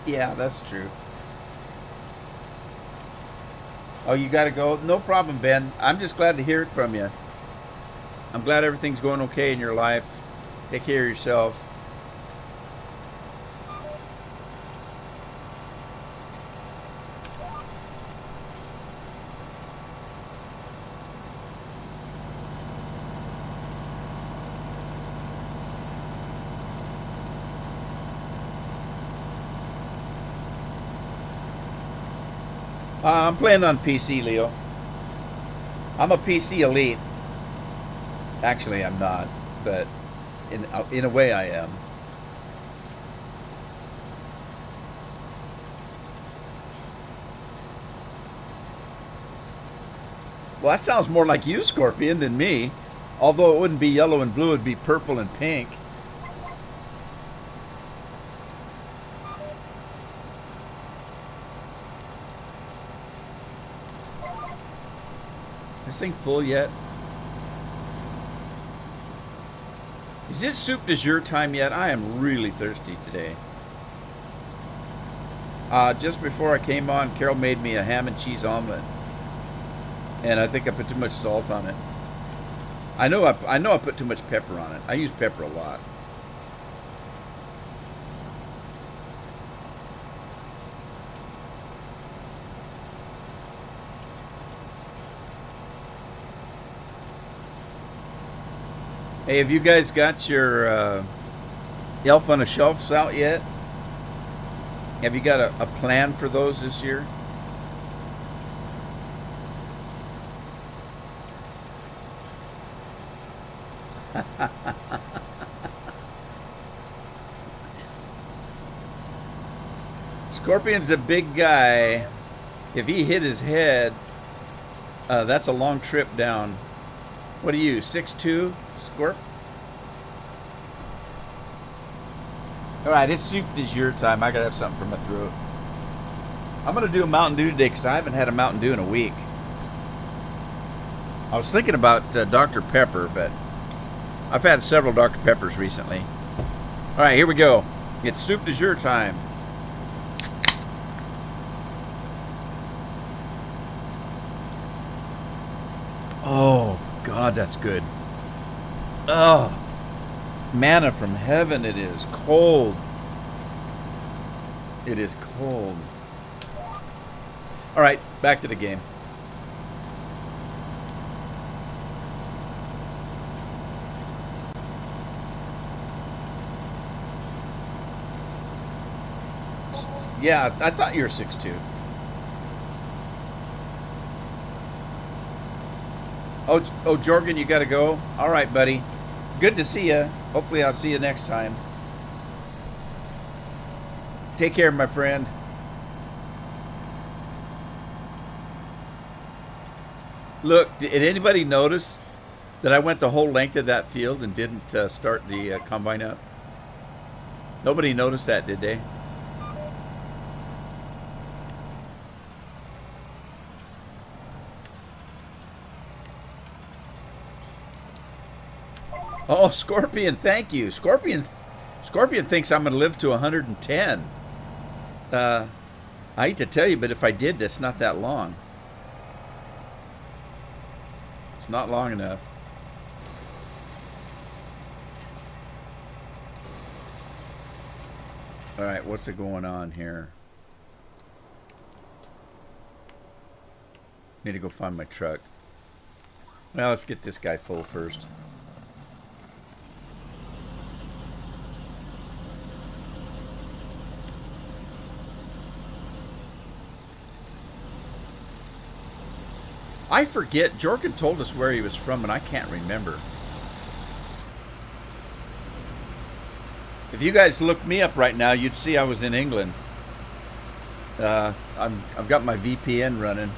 S1: Yeah, that's true. Oh, you got to go? No problem, Ben. I'm just glad to hear it from you. I'm glad everything's going okay in your life. Take care of yourself. I'm playing on PC, Leo. I'm a PC elite. Actually, I'm not, but in a way, I am. Well, that sounds more like you, Scorpion, than me. Although it wouldn't be yellow and blue, it'd be purple and pink. This thing full yet? Is this soup de jour time yet? I am really thirsty today. Just before I came on, Carol made me a ham and cheese omelet. And I think I put too much salt on it. I know I put too much pepper on it. I use pepper a lot. Hey, have you guys got your Elf on the Shelves out yet? Have you got a plan for those this year? Scorpion's a big guy. If he hit his head, that's a long trip down. What are you, 6'2", Scorp? Alright, it's soup de jour time. I gotta have something for my throat. I'm gonna do a Mountain Dew today because I haven't had a Mountain Dew in a week. I was thinking about Dr. Pepper, but I've had several Dr. Peppers recently. Alright, here we go. It's soup de jour time. Oh, God, that's good. Oh, manna from heaven. It is cold. It is cold. All right, back to the game. Yeah, I thought you were 6'2". Oh, Jorgen, you got to go? All right, buddy. Good to see you. Hopefully I'll see you next time. Take care, my friend. Look, did anybody notice that I went the whole length of that field and didn't start the combine up? Nobody noticed that, did they? Oh, Scorpion, thank you. Scorpion thinks I'm going to live to 110. I hate to tell you, but if I did, that's not that long. It's not long enough. All right, what's going on here? Need to go find my truck. Well, let's get this guy full first. I forget. Jorgen told us where he was from, and I can't remember. If you guys looked me up right now, you'd see I was in England. I've got my VPN running.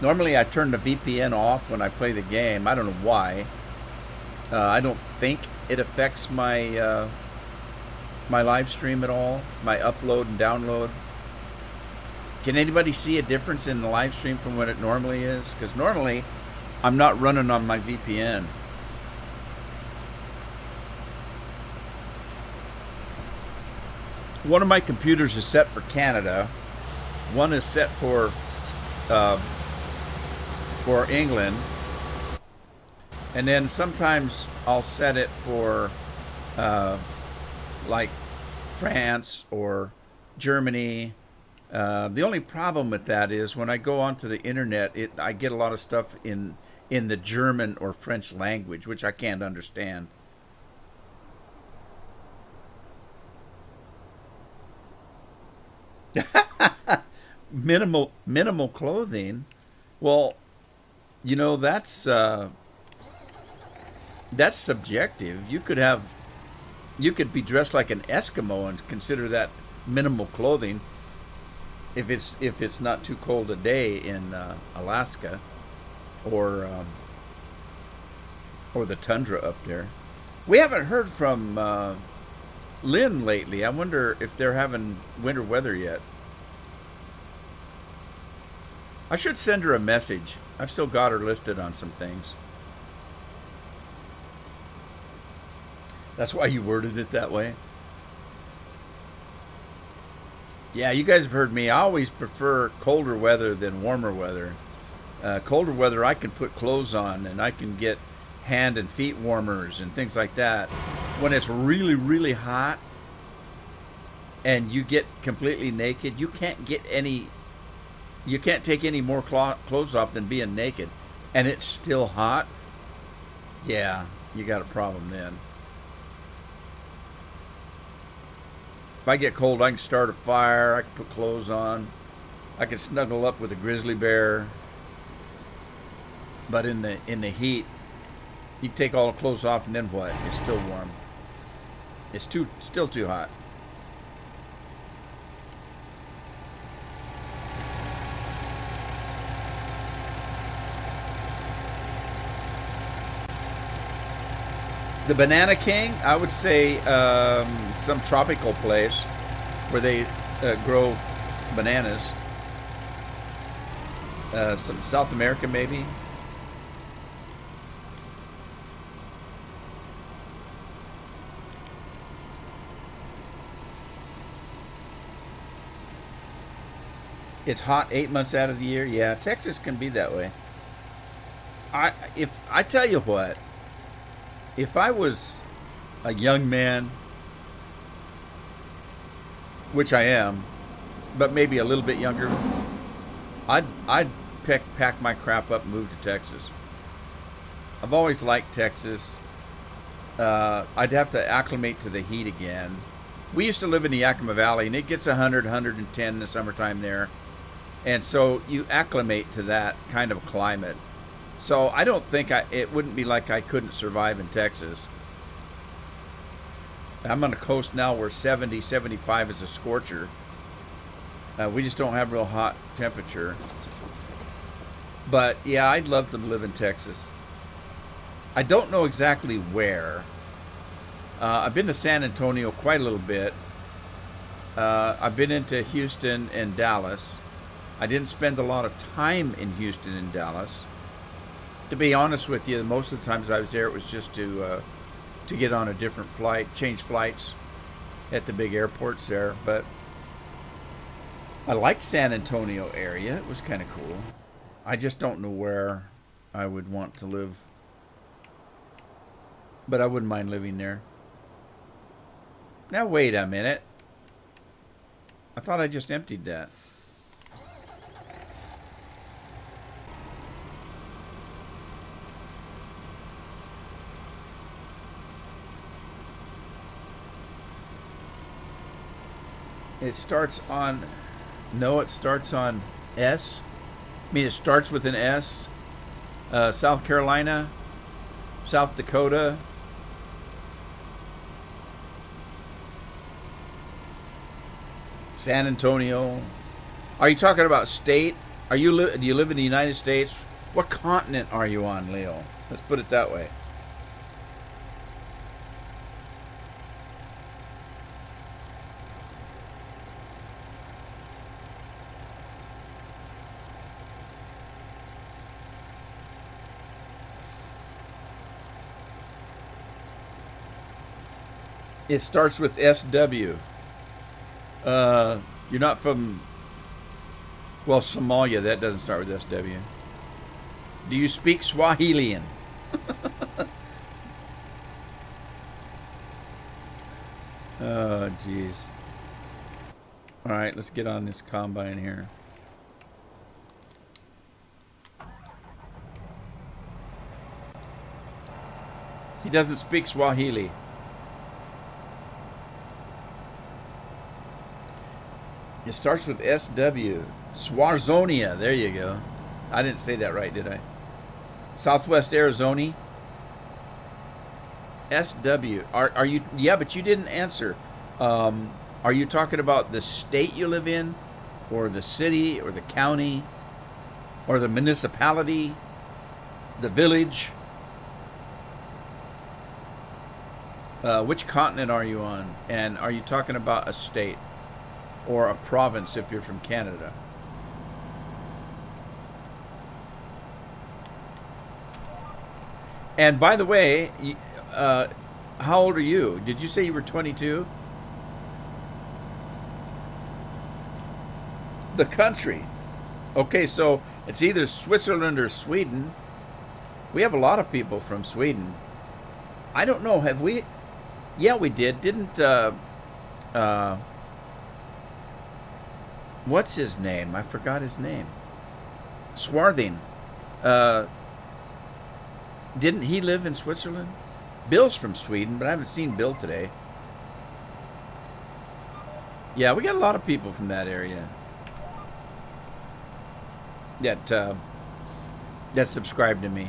S1: Normally, I turn the VPN off when I play the game. I don't know why. I don't think it affects my my live stream at all. My upload and download. Can anybody see a difference in the live stream from what it normally is? Because normally, I'm not running on my VPN. one of my computers is set for Canada. One is set uh, for England, and then sometimes I'll set it for uh, like France or Germany. The only problem with that is when I go onto the internet, I get a lot of stuff in the German or French language, which I can't understand. Minimal clothing. Well, that's subjective. You could be dressed like an Eskimo and consider that minimal clothing if it's not too cold a day in Alaska or the tundra up there. We haven't heard from Lynn lately. I wonder if they're having winter weather yet. I should send her a message. I've still got her listed on some things. That's why you worded it that way. Yeah, you guys have heard me. I always prefer colder weather than warmer weather. Colder weather, I can put clothes on and I can get hand and feet warmers and things like that. When it's really, really hot and you get completely naked, you can't take any more clothes off than being naked, and it's still hot. Yeah, you got a problem then. If I get cold, I can start a fire. I can put clothes on. I can snuggle up with a grizzly bear. But in the heat, you take all the clothes off, and then what? It's still warm. It's still too hot. The Banana King, I would say some tropical place where they grow bananas. Some South America, maybe. It's hot 8 months out of the year. Yeah, Texas can be that way. If I tell you what, if I was a young man, which I am, but maybe a little bit younger, I'd pack my crap up and move to Texas. I've always liked Texas. I'd have to acclimate to the heat again. We used to live in the Yakima Valley, and it gets 100, 110 in the summertime there. And so you acclimate to that kind of climate. So I don't think it wouldn't be like I couldn't survive in Texas. I'm on a coast now where 70, 75 is a scorcher. We just don't have real hot temperature. But yeah, I'd love to live in Texas. I don't know exactly where. I've been to San Antonio quite a little bit. I've been into Houston and Dallas. I didn't spend a lot of time in Houston and Dallas. To be honest with you, most of the times I was there, it was just to get on a different flight, change flights at the big airports there. But I liked San Antonio area. It was kind of cool. I just don't know where I would want to live. But I wouldn't mind living there. Now wait a minute. I thought I just emptied that. It starts on, no, it starts on S. I mean, it starts with an S. South Carolina, South Dakota. San Antonio. Are you talking about state? Do you live in the United States? What continent are you on, Leo? Let's put it that way. It starts with SW. You're not from, well, Somalia. That doesn't start with SW. Do you speak Swahilian? Oh, jeez. All right, let's get on this combine here. He doesn't speak Swahili. It starts with SW. Swarzonia. There you go. I didn't say that right, did I? Southwest Arizona. SW. Are you? Yeah, but you didn't answer. Are you talking about the state you live in, or the city, or the county, or the municipality, the village? Which continent are you on? And are you talking about a state or a province if you're from Canada? And by the way, how old are you? Did you say you were 22? The country. Okay, so it's either Switzerland or Sweden. We have a lot of people from Sweden. I don't know, have we? Yeah, we did. Didn't, what's his name? I forgot his name. Swarthing. Didn't he live in Switzerland? Bill's from Sweden, but I haven't seen Bill today. Yeah, we got a lot of people from that area that subscribe to me.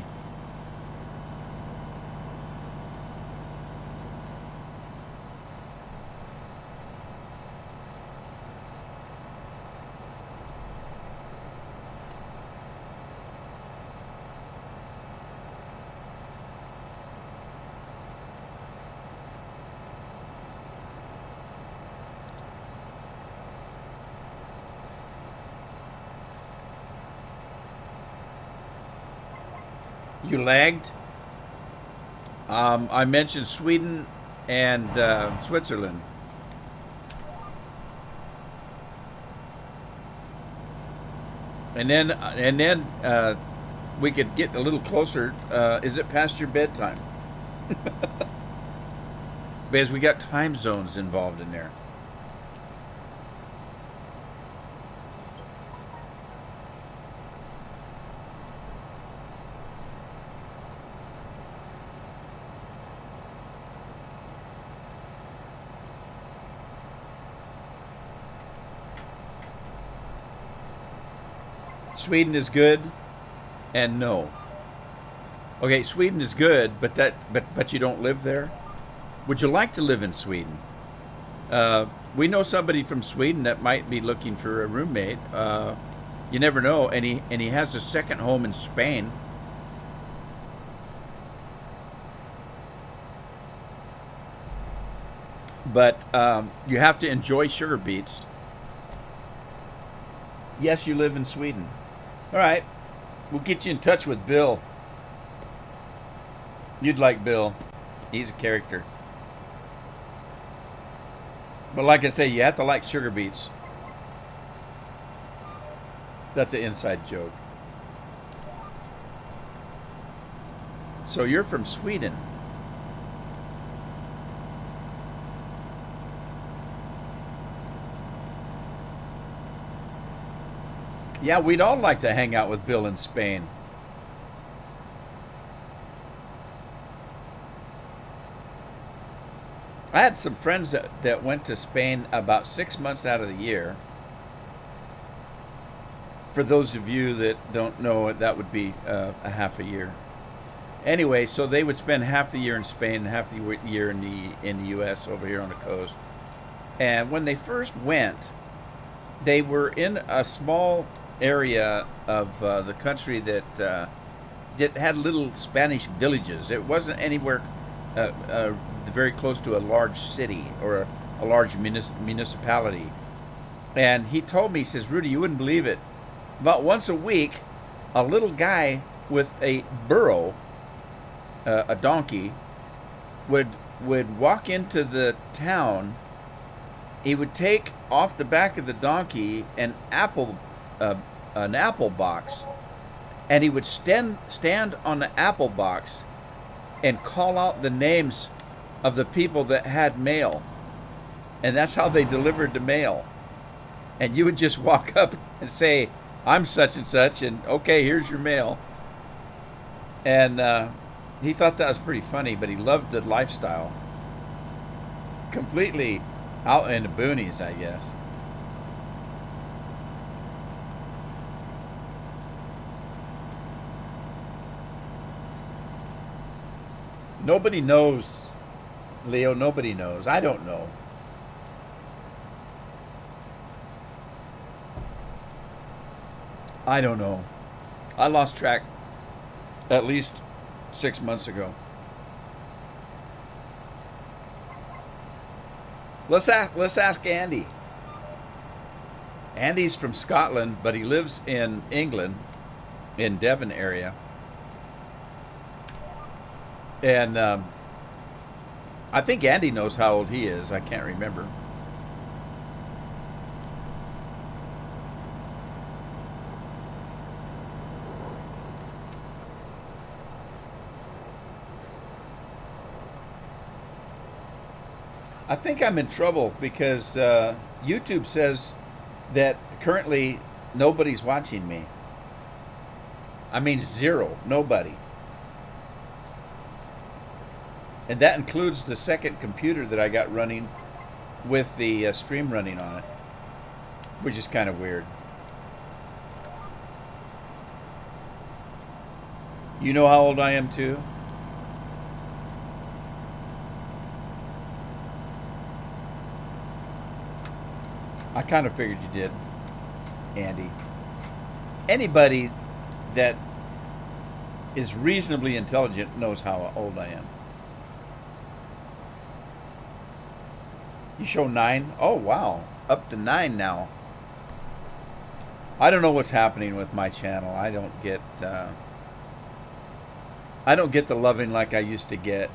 S1: You lagged. I mentioned Sweden and Switzerland. And then we could get a little closer. Is it past your bedtime? Because we got time zones involved in there. Sweden is good, and no. Okay, Sweden is good, but you don't live there. Would you like to live in Sweden? We know somebody from Sweden that might be looking for a roommate. You never know, and he has a second home in Spain. But you have to enjoy sugar beets. Yes, you live in Sweden. All right, we'll get you in touch with Bill. You'd like Bill. He's a character. But like I say, you have to like sugar beets. That's an inside joke. So you're from Sweden. Yeah, we'd all like to hang out with Bill in Spain. I had some friends that went to Spain about 6 months out of the year. For those of you that don't know, that would be a half a year. Anyway, so they would spend half the year in Spain and half the year in the U.S. over here on the coast. And when they first went, they were in a small area of the country that had little Spanish villages. It wasn't anywhere very close to a large city or a large municipality. And he told me, he says, Rudy, you wouldn't believe it. About once a week, a little guy with a burro, a donkey, would walk into the town he would take off the back of the donkey uh, an apple box, and he would stand on the apple box and call out the names of the people that had mail, and that's how they delivered the mail. And you would just walk up and say, "I'm such and such," and okay, here's your mail. And he thought that was pretty funny, but he loved the lifestyle. Completely out in the boonies, I guess. Nobody knows, Leo. Nobody knows. I don't know. I don't know. I lost track at least 6 months ago. Let's ask Andy. Andy's from Scotland, but he lives in England, in Devon area. And I think Andy knows how old he is. I can't remember. I think I'm in trouble because YouTube says that currently nobody's watching me. I mean, zero. Nobody. And that includes the second computer that I got running with the stream running on it, which is kind of weird. You know how old I am too? I kind of figured you did, Andy. Anybody that is reasonably intelligent knows how old I am. You show 9? Oh, wow. Up to 9 now. I don't know what's happening with my channel. I don't get the loving like I used to get.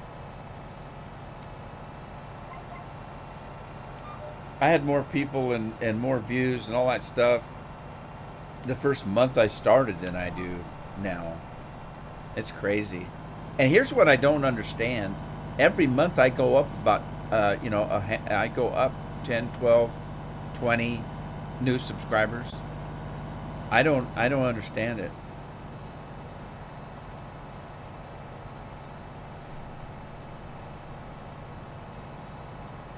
S1: I had more people and more views and all that stuff the first month I started than I do now. It's crazy. And here's what I don't understand. Every month I go up about, I go up 10, 12, 20 new subscribers. I don't understand it.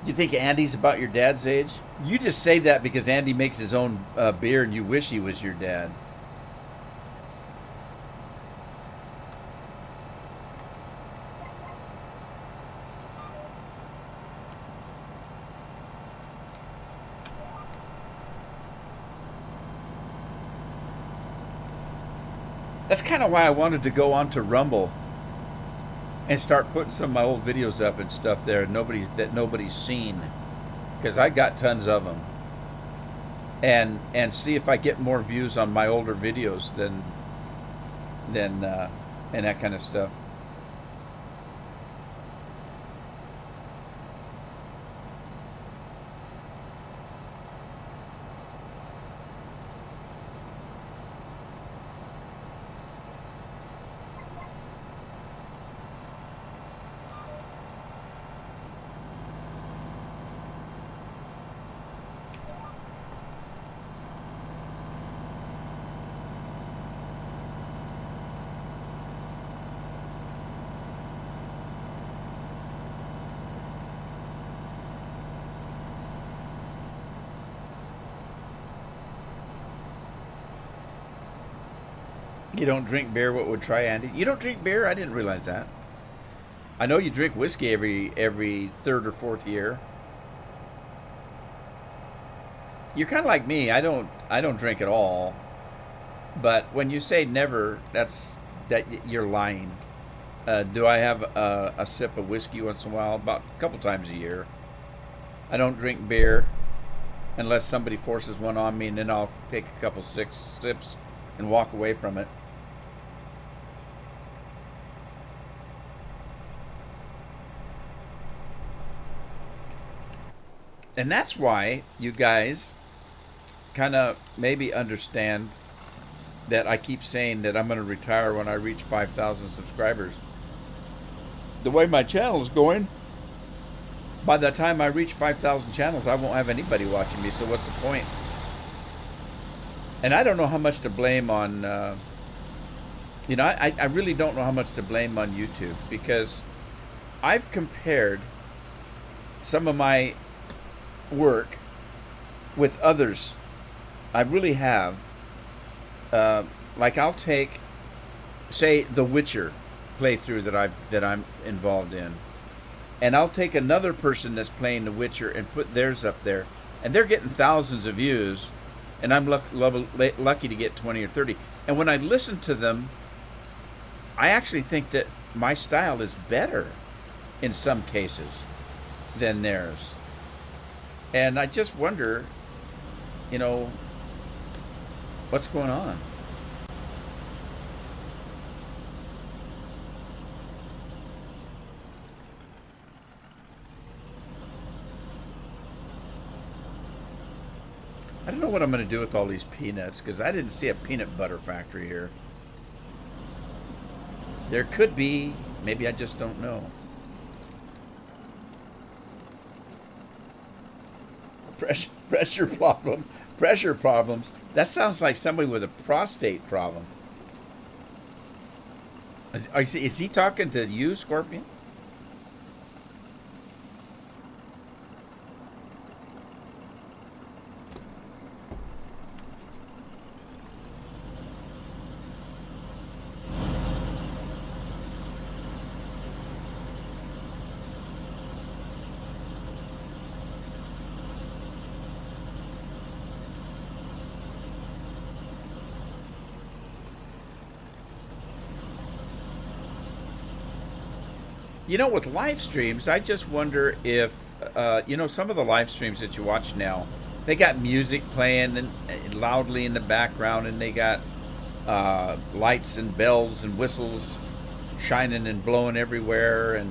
S1: You think Andy's about your dad's age? You just say that because Andy makes his own beer and you wish he was your dad. That's kind of why I wanted to go on to Rumble and start putting some of my old videos up and stuff there nobody's seen, because I got tons of them, and see if I get more views on my older videos than and that kind of stuff. You don't drink beer? What would try, Andy? You don't drink beer? I didn't realize that. I know you drink whiskey every third or fourth year. You're kind of like me. I don't drink at all. But when you say never, that you're lying. Do I have a sip of whiskey once in a while? About a couple times a year. I don't drink beer unless somebody forces one on me, and then I'll take a couple sips and walk away from it. And that's why you guys kind of maybe understand that I keep saying that I'm going to retire when I reach 5,000 subscribers. The way my channel is going, by the time I reach 5,000 channels, I won't have anybody watching me, so what's the point? And I don't know how much to blame on, I really don't know how much to blame on YouTube, because I've compared some of my work with others. I really have. Like I'll take, say, The Witcher playthrough that I'm involved in, and I'll take another person that's playing The Witcher and put theirs up there, and they're getting thousands of views, and I'm lucky to get 20 or 30. And when I listen to them, I actually think that my style is better in some cases than theirs. And I just wonder, what's going on? I don't know what I'm going to do with all these peanuts, because I didn't see a peanut butter factory here. There could be. Maybe I just don't know. Pressure problem. Pressure problems. That sounds like somebody with a prostate problem. Is he talking to you, Scorpion? With live streams, I just wonder if, some of the live streams that you watch now, they got music playing and loudly in the background, and they got lights and bells and whistles shining and blowing everywhere,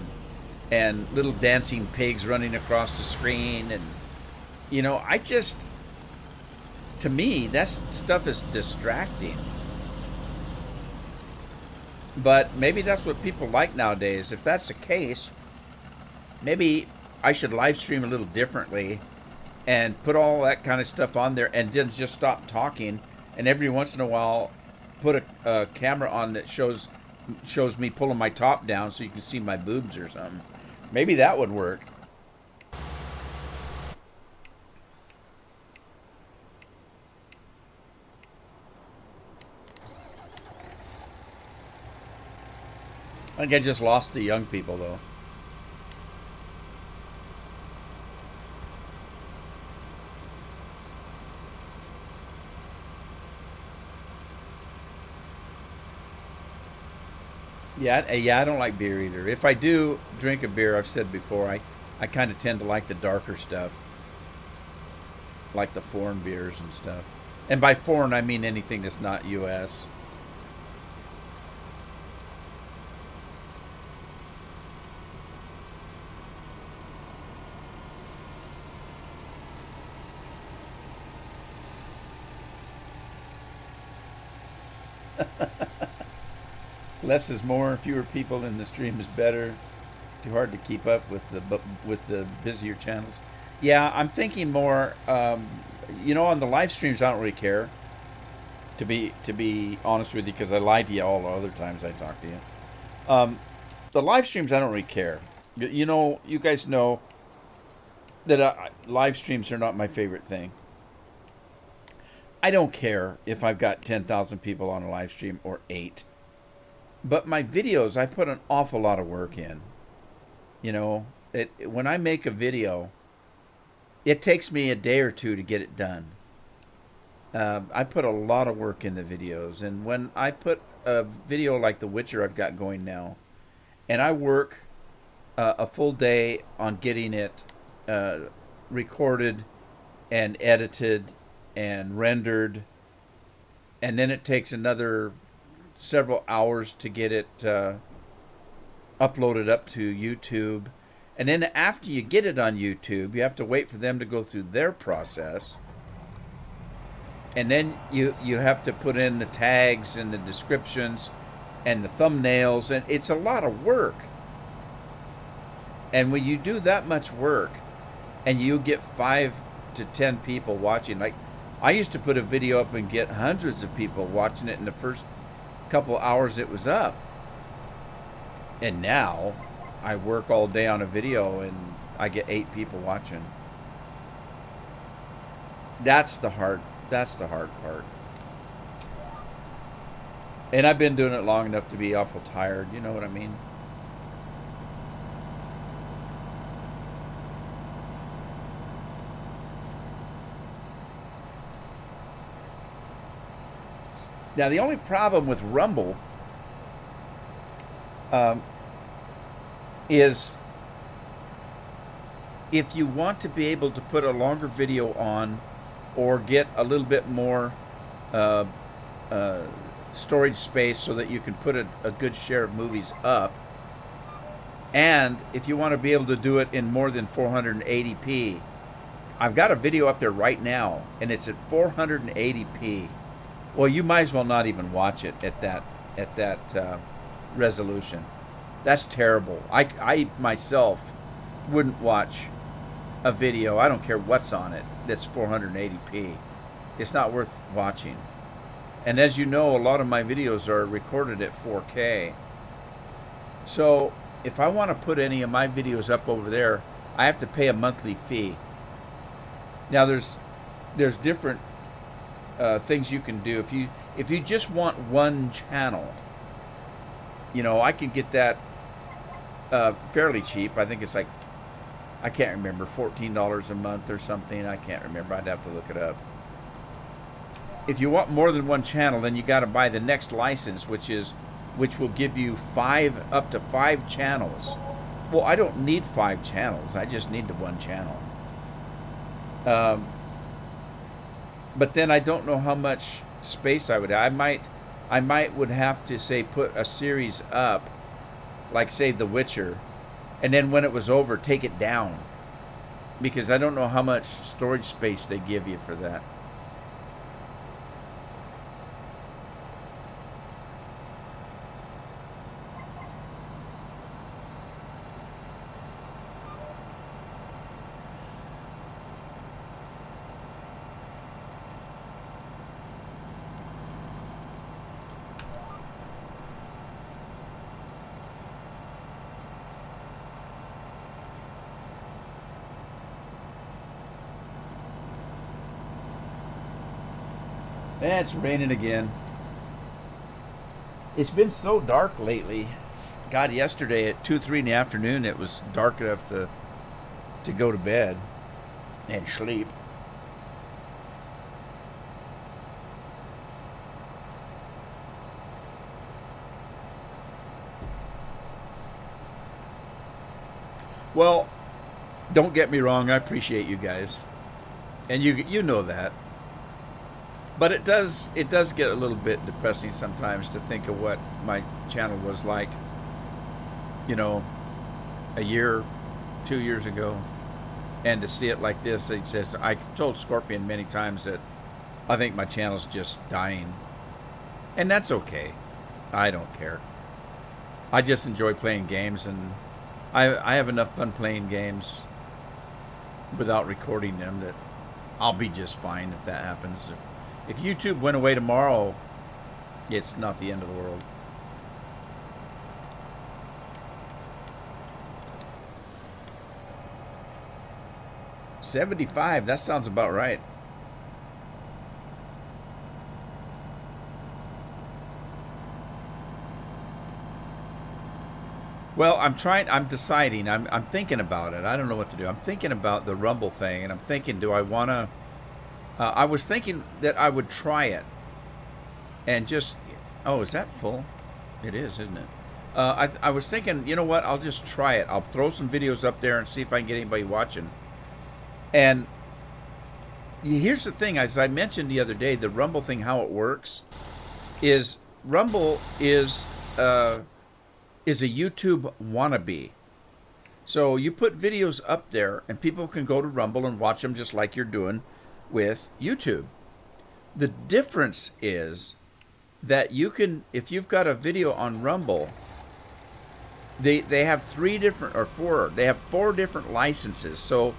S1: and little dancing pigs running across the screen. And, to me, that stuff is distracting. But maybe that's what people like nowadays. If that's the case, maybe I should live stream a little differently and put all that kind of stuff on there, and then just stop talking, and every once in a while put a camera on that shows me pulling my top down so you can see my boobs or something. Maybe that would work. I think I just lost the young people, though. Yeah, I don't like beer either. If I do drink a beer, I've said before, I kind of tend to like the darker stuff, like the foreign beers and stuff. And by foreign, I mean anything that's not U.S. Less is more. Fewer people in the stream is better. Too hard to keep up with the busier channels. Yeah, I'm thinking more. On the live streams, I don't really care. To be honest with you, because I lied to you all the other times I talked to you. The live streams, I don't really care. You guys know that live streams are not my favorite thing. I don't care if I've got 10,000 people on a live stream or 8. But my videos, I put an awful lot of work in. When I make a video, it takes me a day or two to get it done. I put a lot of work in the videos. And when I put a video like The Witcher I've got going now, and I work a full day on getting it recorded and edited and rendered, and then it takes another several hours to get it uploaded up to YouTube, And then after you get it on YouTube, you have to wait for them to go through their process. And then you have to put in the tags and the descriptions and the thumbnails, and it's a lot of work. And when you do that much work and you get 5 to 10 people watching, like I used to put a video up and get hundreds of people watching it in the first couple hours it was up. And now I work all day on a video and I get 8 people watching. That's the hard part. And I've been doing it long enough to be awful tired, you know what I mean? Now, the only problem with Rumble is if you want to be able to put a longer video on or get a little bit more storage space so that you can put a good share of movies up, and if you want to be able to do it in more than 480p, I've got a video up there right now and it's at 480p. Well, you might as well not even watch it at that resolution. That's terrible. I myself wouldn't watch a video, I don't care what's on it, that's 480p. It's not worth watching. And as you know, a lot of my videos are recorded at 4K. So if I want to put any of my videos up over there, I have to pay a monthly fee. Now there's different things you can do. If you just want one channel, you know, I can get that fairly cheap. I think it's like, I can't remember, $14 a month or something. I can't remember. I'd have to look it up. If you want more than one channel, then you got to buy the next license, which will give you up to 5 channels. Well, I don't need 5 channels. I just need the one channel. But then I don't know how much space I would have. I might would have to say put a series up, like say The Witcher, and then when it was over, take it down, because I don't know how much storage space they give you for that. It's raining again. It's been so dark lately. God, yesterday at 2, 3 in the afternoon, it was dark enough to go to bed and sleep. Well, don't get me wrong. I appreciate you guys, and you know that. But it does get a little bit depressing sometimes to think of what my channel was like, you know, a year, 2 years ago, and to see it like this. It says, I've told Scorpion many times that I think my channel's just dying, and that's okay. I don't care. I just enjoy playing games, and I have enough fun playing games without recording them that I'll be just fine if that happens. If YouTube went away tomorrow, it's not the end of the world. $75, that sounds about right. Well, I'm deciding, I'm thinking about it. I don't know what to do. I'm thinking about the Rumble thing, and I'm thinking, do I want to... I was thinking that I would try it and just... Oh, is that full? It is, isn't it? I was thinking, you know what? I'll just try it. I'll throw some videos up there and see if I can get anybody watching. And here's the thing. As I mentioned the other day, the Rumble thing, how it works, is Rumble is a YouTube wannabe. So you put videos up there, and people can go to Rumble and watch them just like you're doing with YouTube. The difference is that you can, if you've got a video on Rumble, they have they have four different licenses. So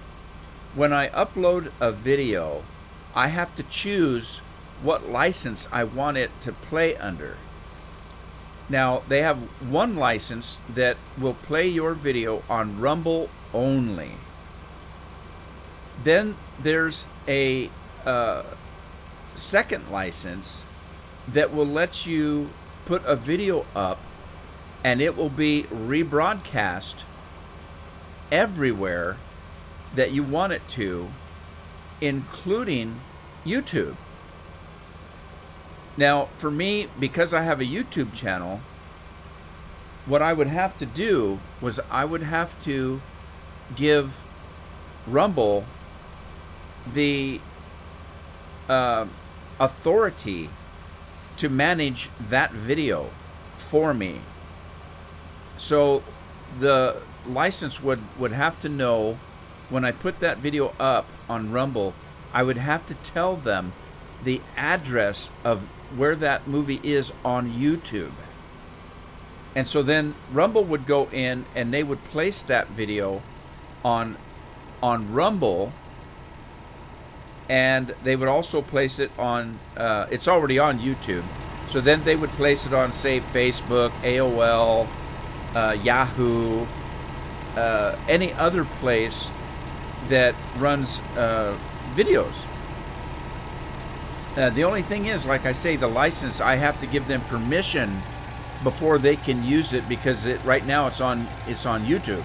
S1: when I upload a video, I have to choose what license I want it to play under. Now, they have one license that will play your video on Rumble only. Then there's a second license that will let you put a video up and it will be rebroadcast everywhere that you want it to, including YouTube. Now, for me, because I have a YouTube channel, what I would have to do was I would have to give Rumble the authority to manage that video for me. So the license would have to know when I put that video up on Rumble, I would have to tell them the address of where that movie is on YouTube. And so then Rumble would go in and they would place that video on Rumble, and they would also place it on, it's already on YouTube. So then they would place it on, say, Facebook, AOL, Yahoo, any other place that runs videos. The only thing is, like I say, the license, I have to give them permission before they can use it, because right now it's on YouTube.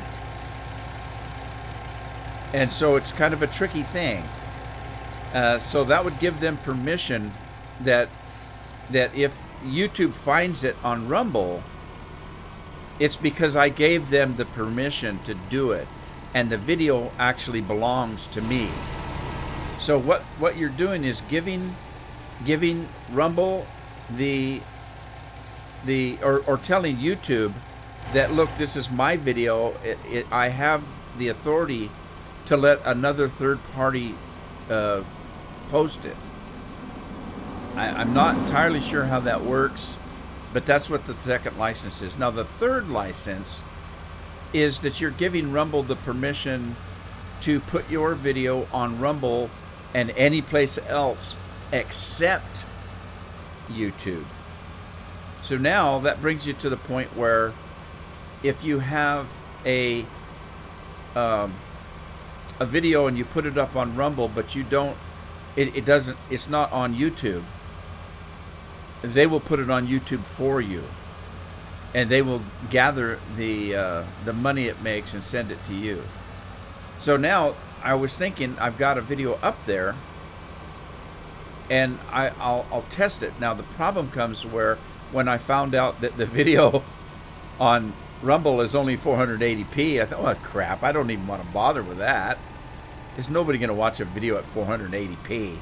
S1: And so it's kind of a tricky thing. So that would give them permission that if YouTube finds it on Rumble, it's because I gave them the permission to do it, and the video actually belongs to me. So what you're doing is giving Rumble or telling YouTube that, look, this is my video. I have the authority to let another third party post it. I'm not entirely sure how that works, but that's what the second license is. Now, the third license is that you're giving Rumble the permission to put your video on Rumble and any place else except YouTube. So now that brings you to the point where if you have a video and you put it up on Rumble, but you don't, it's not on YouTube, they will put it on YouTube for you, and they will gather the money it makes and send it to you. So now I was thinking, I've got a video up there, and I'll test it. Now the problem comes where when I found out that the video on Rumble is only 480p, I thought, oh crap, I don't even want to bother with that. Is nobody going to watch a video at 480p?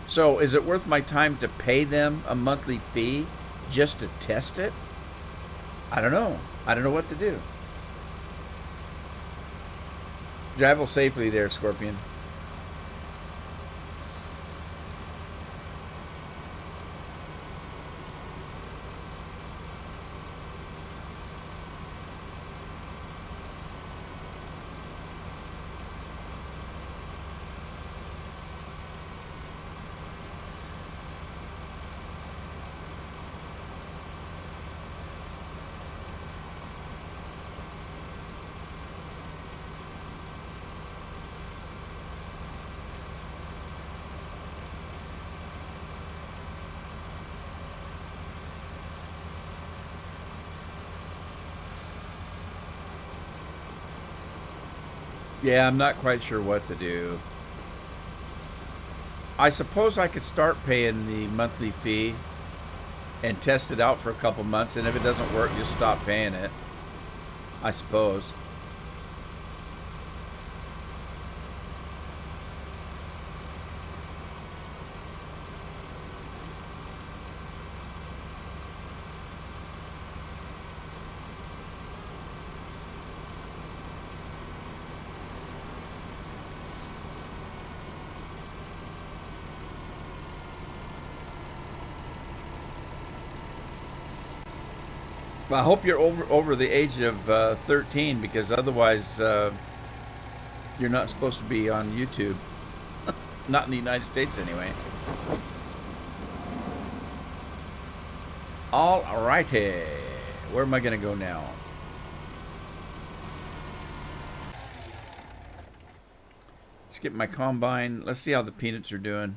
S1: So is it worth my time to pay them a monthly fee just to test it? I don't know. I don't know what to do. Travel safely there, Scorpion. Yeah, I'm not quite sure what to do. I suppose I could start paying the monthly fee and test it out for a couple months, and if it doesn't work, just stop paying it, I suppose. Well, I hope you're over the age of 13, because otherwise you're not supposed to be on YouTube. Not in the United States, anyway. All righty. Where am I going to go now? Let's get my combine. Let's see how the peanuts are doing.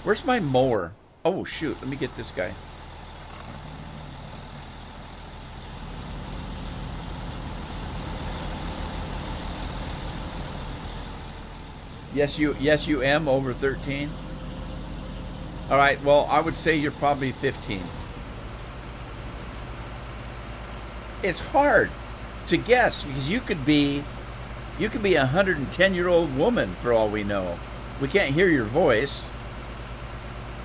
S1: Where's my mower? Oh, shoot. Let me get this guy. Yes, you am over 13. All right. Well, I would say you're probably 15. It's hard to guess, because you could be a 110-year-old woman for all we know. We can't hear your voice,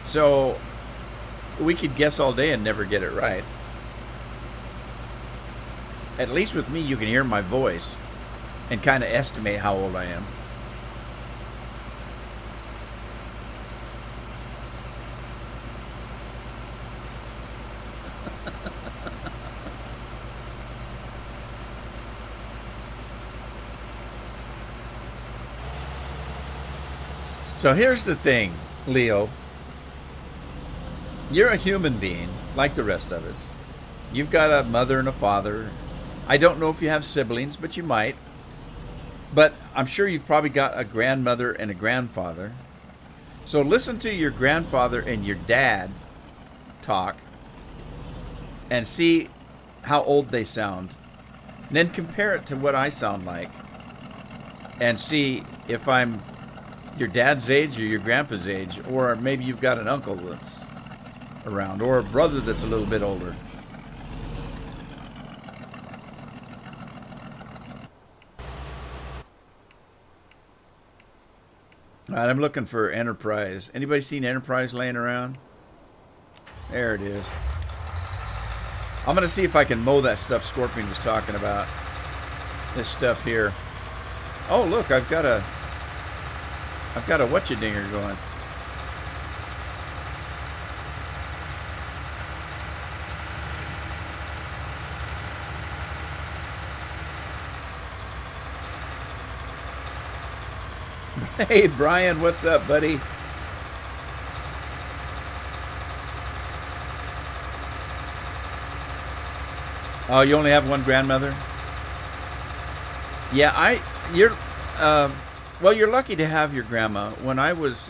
S1: so we could guess all day and never get it right. At least with me, you can hear my voice and kind of estimate how old I am. So here's the thing, Leo. You're a human being like the rest of us. You've got a mother and a father. I don't know if you have siblings, but you might. But I'm sure you've probably got a grandmother and a grandfather. So listen to your grandfather and your dad talk and see how old they sound. And then compare it to what I sound like and see if I'm your dad's age or your grandpa's age, or maybe you've got an uncle that's around, or a brother that's a little bit older. All right, I'm looking for Enterprise. Anybody seen Enterprise laying around? There it is. I'm going to see if I can mow that stuff Scorpion was talking about. This stuff here. Oh, look, I've got a whatcha-dinger going. Hey, Brian, what's up, buddy? Oh, you only have one grandmother? Yeah, well, you're lucky to have your grandma. When I was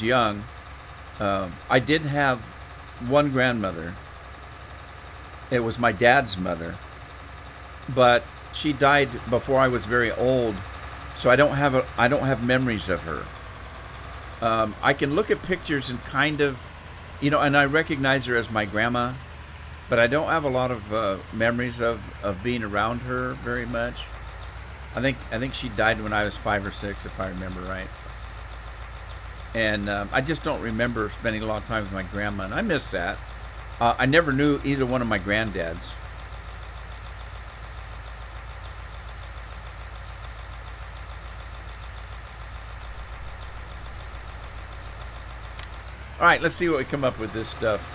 S1: young, I did have one grandmother. It was my dad's mother, but she died before I was very old, so I don't have memories of her. I can look at pictures and kind of, and I recognize her as my grandma, but I don't have a lot of memories of being around her very much. I think she died when I was 5 or 6, if I remember right. And I just don't remember spending a lot of time with my grandma, and I miss that. I never knew either one of my granddads. All right, let's see what we come up with this stuff.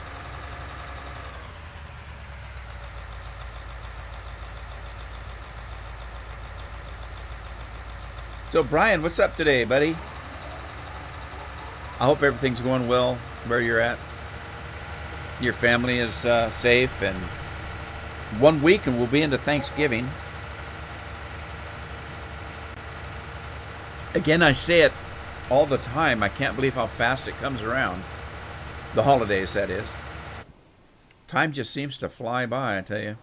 S1: So, Brian, what's up today, buddy? I hope everything's going well where you're at. Your family is safe, and 1 week and we'll be into Thanksgiving. Again, I say it all the time. I can't believe how fast it comes around. The holidays, that is. Time just seems to fly by, I tell you.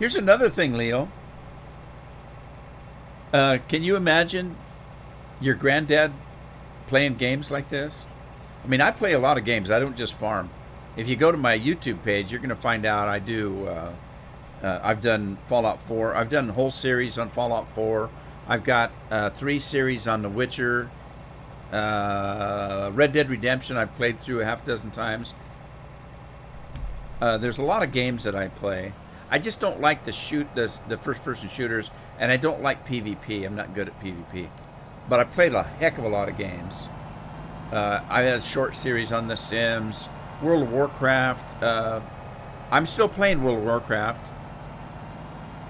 S1: Here's another thing, Leo. Can you imagine your granddad playing games like this? I mean, I play a lot of games. I don't just farm. If you go to my YouTube page, you're going to find out I do. I've done Fallout 4. I've done a whole series on Fallout 4. I've got 3 series on The Witcher. Red Dead Redemption I've played through a half dozen times. There's a lot of games that I play. I just don't like the first person shooters, and I don't like PvP. I'm not good at PvP, but I played a heck of a lot of games. I had a short series on The Sims, World of Warcraft. I'm still playing World of Warcraft.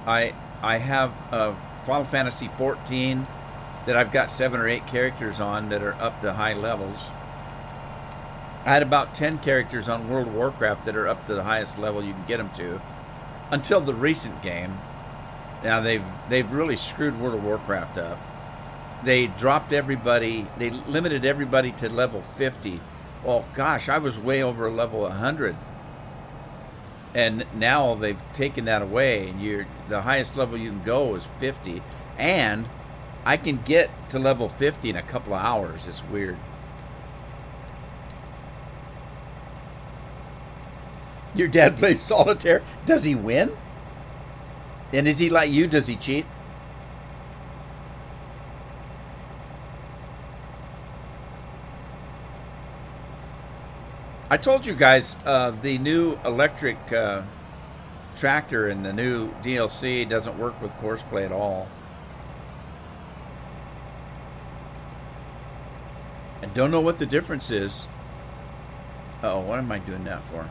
S1: I have Final Fantasy 14 that I've got 7 or 8 characters on that are up to high levels. I had about 10 characters on World of Warcraft that are up to the highest level you can get them to, until the recent game. Now they've really screwed World of Warcraft up. They dropped everybody. They limited everybody to level 50. Well, gosh, I was way over level 100, and now they've taken that away. And the highest level you can go is 50, and I can get to level 50 in a couple of hours. It's weird. Your dad plays solitaire. Does he win? And is he like you? Does he cheat? I told you guys the new electric tractor in the new DLC doesn't work with Courseplay at all. I don't know what the difference is. Uh-oh, what am I doing that for?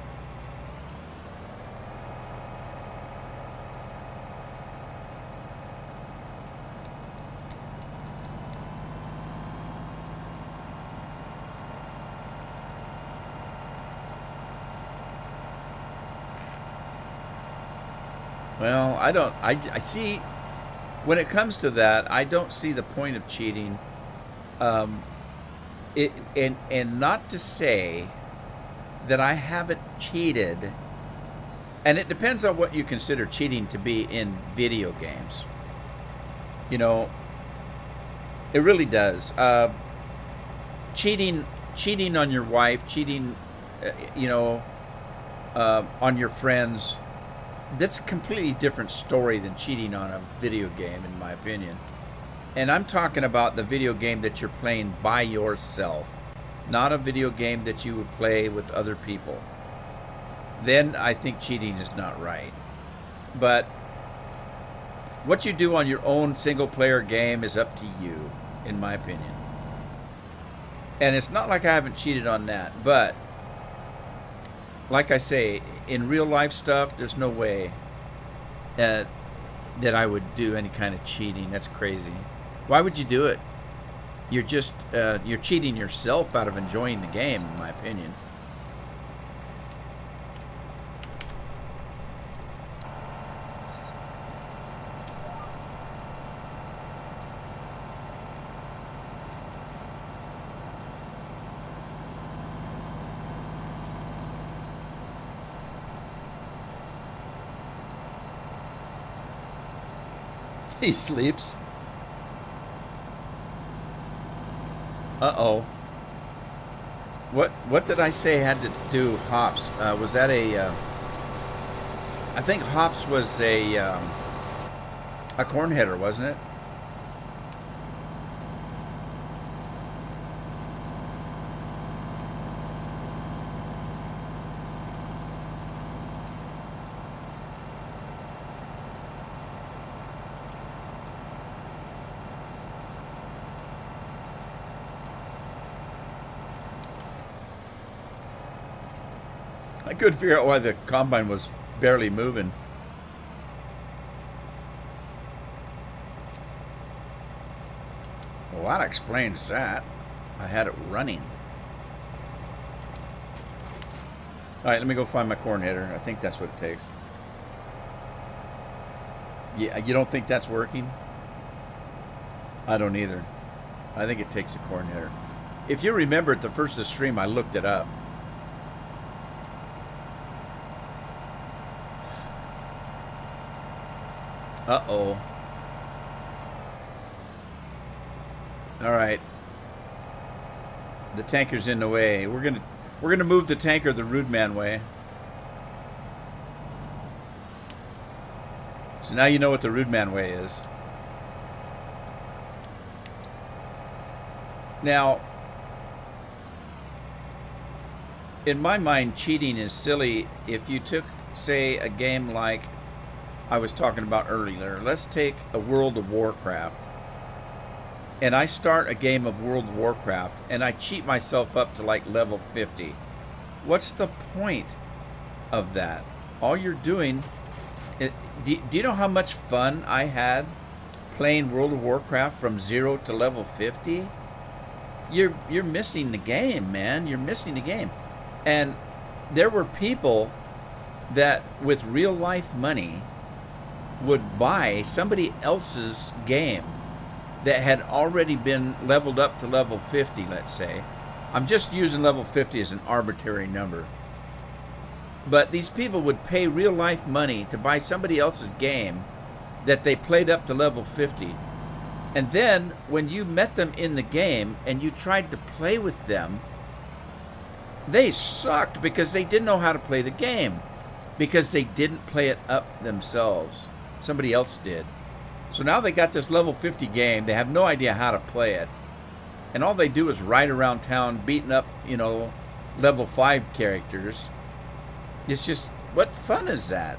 S1: Well, I see, when it comes to that, I don't see the point of cheating. And not to say that I haven't cheated, and it depends on what you consider cheating to be in video games. You know, it really does. Cheating on your wife, cheating, on your friends. That's a completely different story than cheating on a video game, in my opinion. And I'm talking about the video game that you're playing by yourself, not a video game that you would play with other people. Then I think cheating is not right. But what you do on your own single-player game is up to you, in my opinion. And it's not like I haven't cheated on that, but like I say, in real life stuff, there's no way that I would do any kind of cheating. That's crazy. Why would you do it? You're just you're cheating yourself out of enjoying the game, in my opinion. He sleeps. Uh-oh. What did I say had to do hops? Was that a... I think hops was a corn header, wasn't it? I couldn't figure out why the combine was barely moving. Well, that explains that. I had it running. All right, let me go find my corn header. I think that's what it takes. Yeah, you don't think that's working? I don't either. I think it takes a corn header. If you remember at the first of the stream, I looked it up. Uh-oh. All right. The tanker's in the way. We're gonna move the tanker the Rude Man way. So now you know what the Rude Man way is. Now, in my mind, cheating is silly. If you took, say, a game like I was talking about earlier, let's take a World of Warcraft, and I start a game of World of Warcraft, and I cheat myself up to like level 50. What's the point of that? All you're doing, do you know how much fun I had playing World of Warcraft from 0 to level 50? You're missing the game, man. You're missing the game. And there were people that with real life money would buy somebody else's game that had already been leveled up to level 50, let's say. I'm just using level 50 as an arbitrary number. But these people would pay real life money to buy somebody else's game that they played up to level 50. And then when you met them in the game and you tried to play with them, they sucked because they didn't know how to play the game, because they didn't play it up themselves. Somebody else did. So now they got this level 50 game. They have no idea how to play it. And all they do is ride around town beating up, level 5 characters. It's just, what fun is that?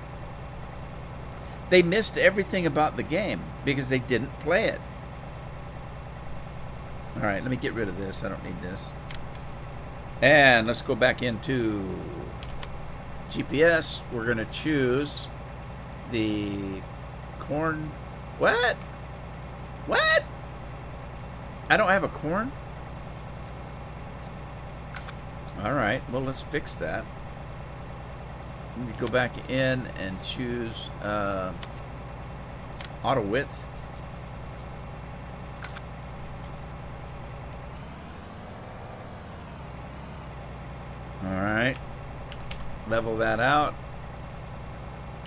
S1: They missed everything about the game because they didn't play it. All right, let me get rid of this. I don't need this. And let's go back into GPS. We're going to choose the corn. What? What? I don't have a corn? All right, well, let's fix that. Let me go back in and choose auto width. All right, level that out,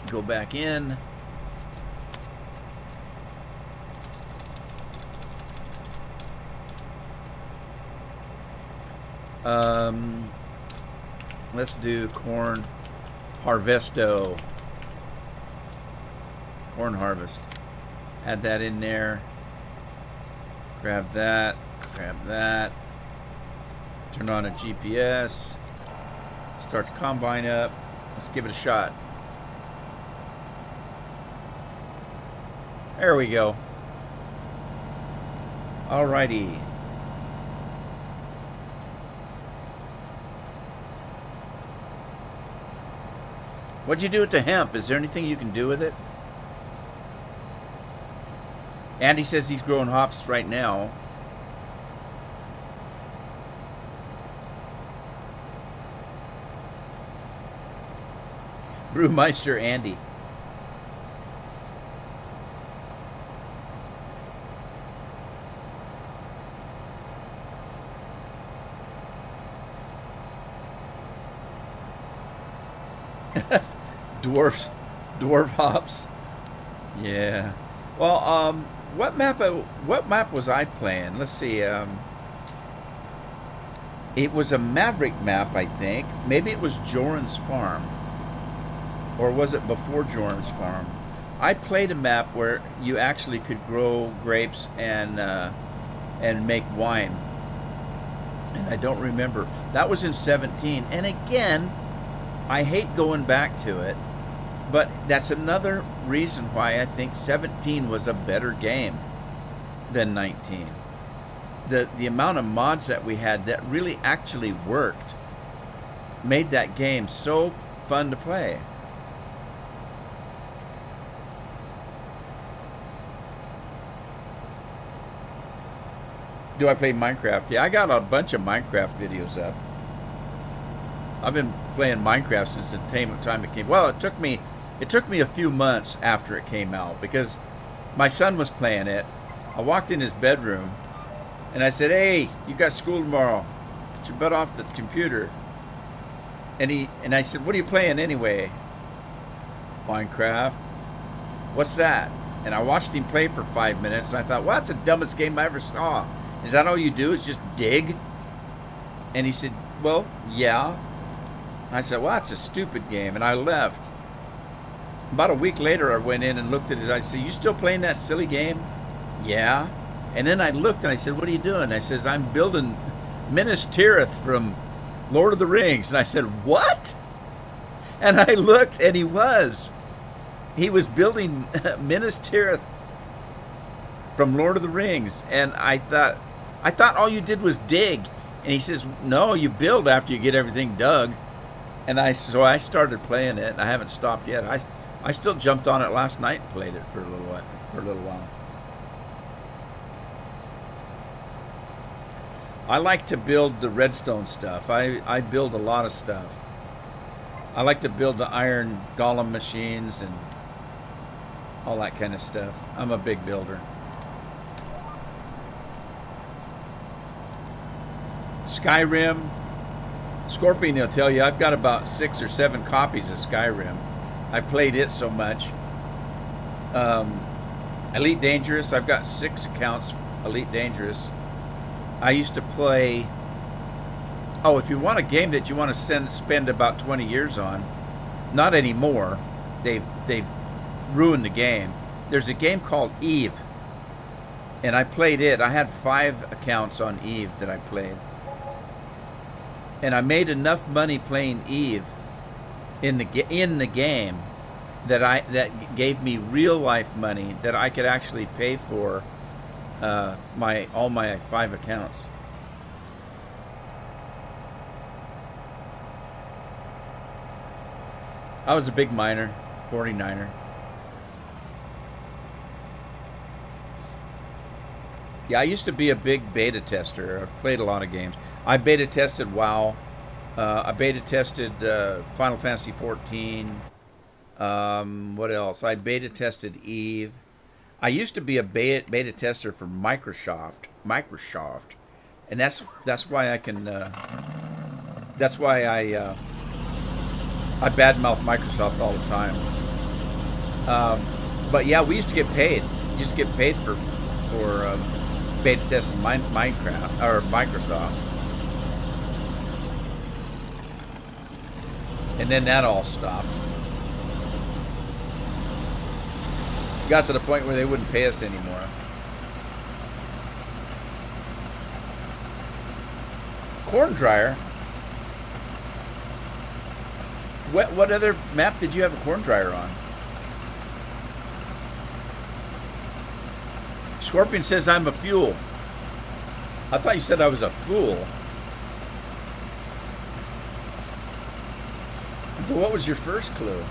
S1: go back in. Let's do corn harvesto, corn harvest. Add that in there. Grab that, turn on a GPS. Start the combine up. Let's give it a shot. There we go. Alrighty. What'd you do with the hemp? Is there anything you can do with it? Andy says he's growing hops right now. Brewmeister Andy. Dwarf hops. Yeah. Well, what map was I playing? Let's see. It was a Maverick map, I think. Maybe it was Joran's Farm. Or was it before Joran's Farm? I played a map where you actually could grow grapes and make wine. And I don't remember. That was in 17. And again, I hate going back to it, but that's another reason why I think 17 was a better game than 19. The amount of mods that we had that really actually worked made that game so fun to play. Do I play Minecraft? Yeah, I got a bunch of Minecraft videos up. I've been playing Minecraft since the time it came. Well, it took me a few months after it came out because my son was playing it. I walked in his bedroom and I said, "Hey, you got school tomorrow. Get your butt off the computer." And I said, "What are you playing anyway?" "Minecraft." "What's that?" And I watched him play for 5 minutes and I thought, "Well, that's the dumbest game I ever saw. Is that all you do is just dig?" And he said, "Well, yeah." I said, "Well, that's a stupid game," and I left. About a week later, I went in and looked at it. I said, "You still playing that silly game?" "Yeah." And then I looked and I said, "What are you doing?" I says, "I'm building Minas Tirith from Lord of the Rings. And I said, what? And I looked, and he was. He was building Minas Tirith from Lord of the Rings. And I thought all you did was dig. And he says, no, you build after you get everything dug. And so I started playing it, and I haven't stopped yet. I still jumped on it last night and played it for a little while. I like to build the redstone stuff. I build a lot of stuff. I like to build the iron golem machines and all that kind of stuff. I'm a big builder. Skyrim. Scorpion will tell you I've got about 6 or 7 copies of Skyrim. I played it so much. Elite Dangerous. I've got 6 accounts. Elite Dangerous. I used to play. Oh, if you want a game that you want to spend about 20 years on, not anymore. They've ruined the game. There's a game called Eve, and I played it. I had 5 accounts on Eve that I played, and I made enough money playing Eve in the game that gave me real life money that I could actually pay for all my 5 accounts. I was a big miner, 49er. Yeah, I used to be a big beta tester. I played a lot of games. I beta tested WoW. I beta tested Final Fantasy 14. What else? I beta tested Eve. I used to be a beta tester for Microsoft, and that's why I can. That's why I badmouth Microsoft all the time. But yeah, we used to get paid. We used to get paid for beta testing Minecraft or Microsoft, and then that all stopped. Got to the point where they wouldn't pay us anymore. Corn dryer. What other map did you have a corn dryer on? Scorpion says I'm a fuel. I thought you said I was a fool. So what was your first clue?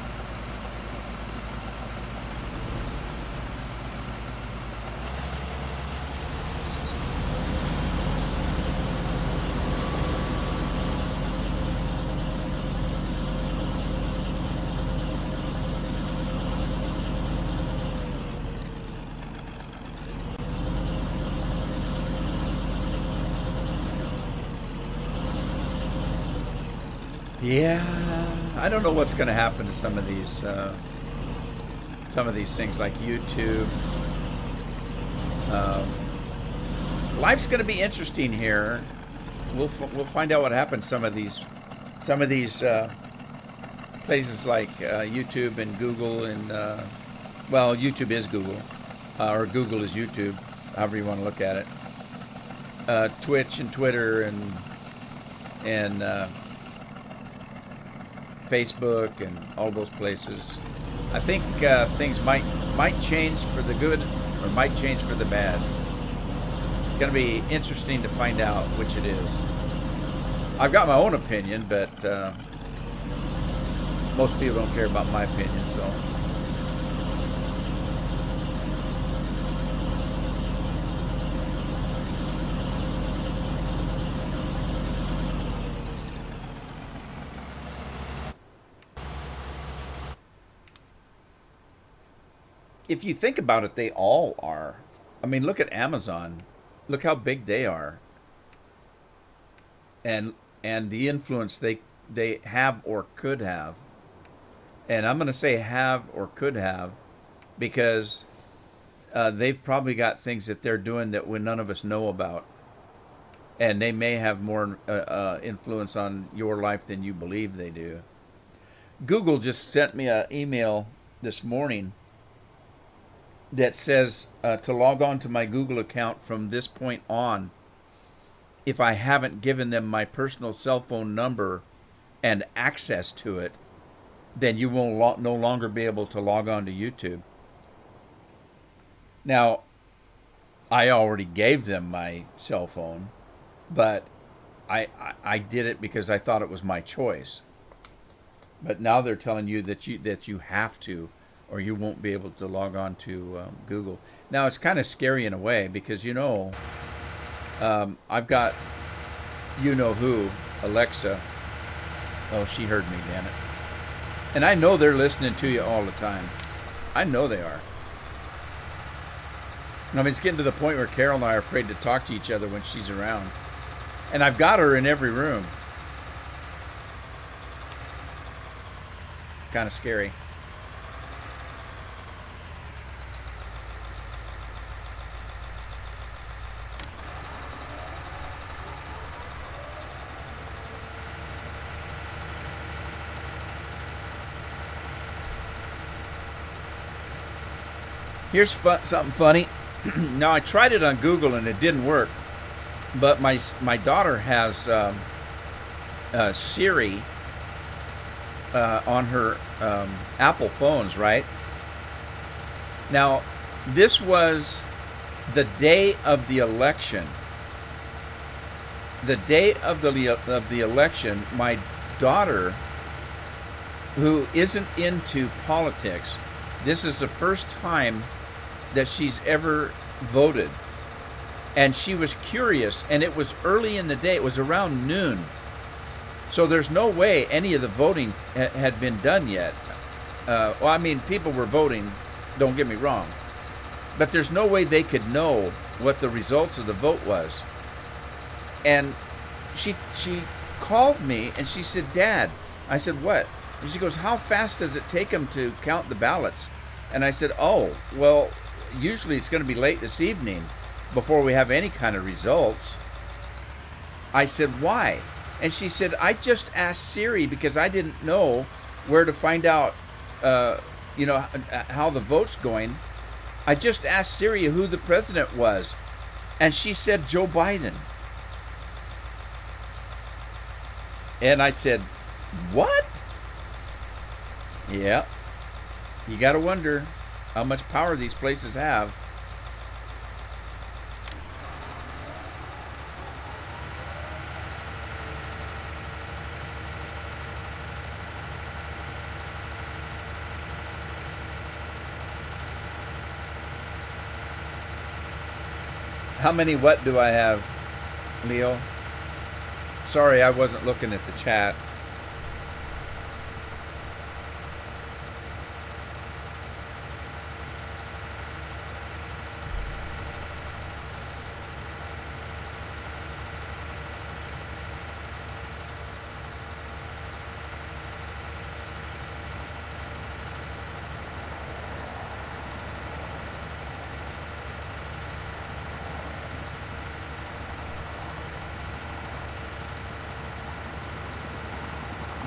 S1: Yeah, I don't know what's going to happen to some of these things like YouTube. Life's going to be interesting here. We'll find out what happens. Some of these places like YouTube and Google and well, YouTube is Google or Google is YouTube, however you want to look at it. Twitch and Twitter and Facebook and all those places. I think things might change for the good or might change for the bad. It's going to be interesting to find out which it is. I've got my own opinion, but most people don't care about my opinion, so. If you think about it, they all are. I mean, look at Amazon. Look how big they are. And the influence they have or could have. And I'm going to say have or could have because they've probably got things that they're doing that none of us know about. And they may have more influence on your life than you believe they do. Google just sent me an email this morning that says to log on to my Google account from this point on, if I haven't given them my personal cell phone number and access to it, then you will no longer be able to log on to YouTube. Now, I already gave them my cell phone, but I did it because I thought it was my choice. But now they're telling you that you have to, or you won't be able to log on to Google. Now it's kind of scary in a way because I've got who, Alexa. Oh, she heard me, damn it. And I know they're listening to you all the time. I know they are. I mean, it's getting to the point where Carol and I are afraid to talk to each other when she's around. And I've got her in every room. Kind of scary. Here's something funny. Now, I tried it on Google and it didn't work. But my daughter has Siri on her Apple phones, right? Now, this was the day of the election. The day of the election, my daughter, who isn't into politics, this is the first time that she's ever voted. And she was curious, and it was early in the day. It was around noon. So there's no way any of the voting had been done yet. Well, I mean, people were voting, don't get me wrong. But there's no way they could know what the results of the vote was. And she called me, and she said, "Dad," I said, "What?" And she goes, "How fast does it take them to count the ballots?" And I said, "Oh, well, usually it's going to be late this evening before we have any kind of results." I said, "Why?" And she said, "I just asked Siri because I didn't know where to find out, how the vote's going. I just asked Siri who the president was, and she said Joe Biden." And I said, "What?" Yeah, you got to wonder how much power these places have. How many what do I have, Leo? Sorry, I wasn't looking at the chat.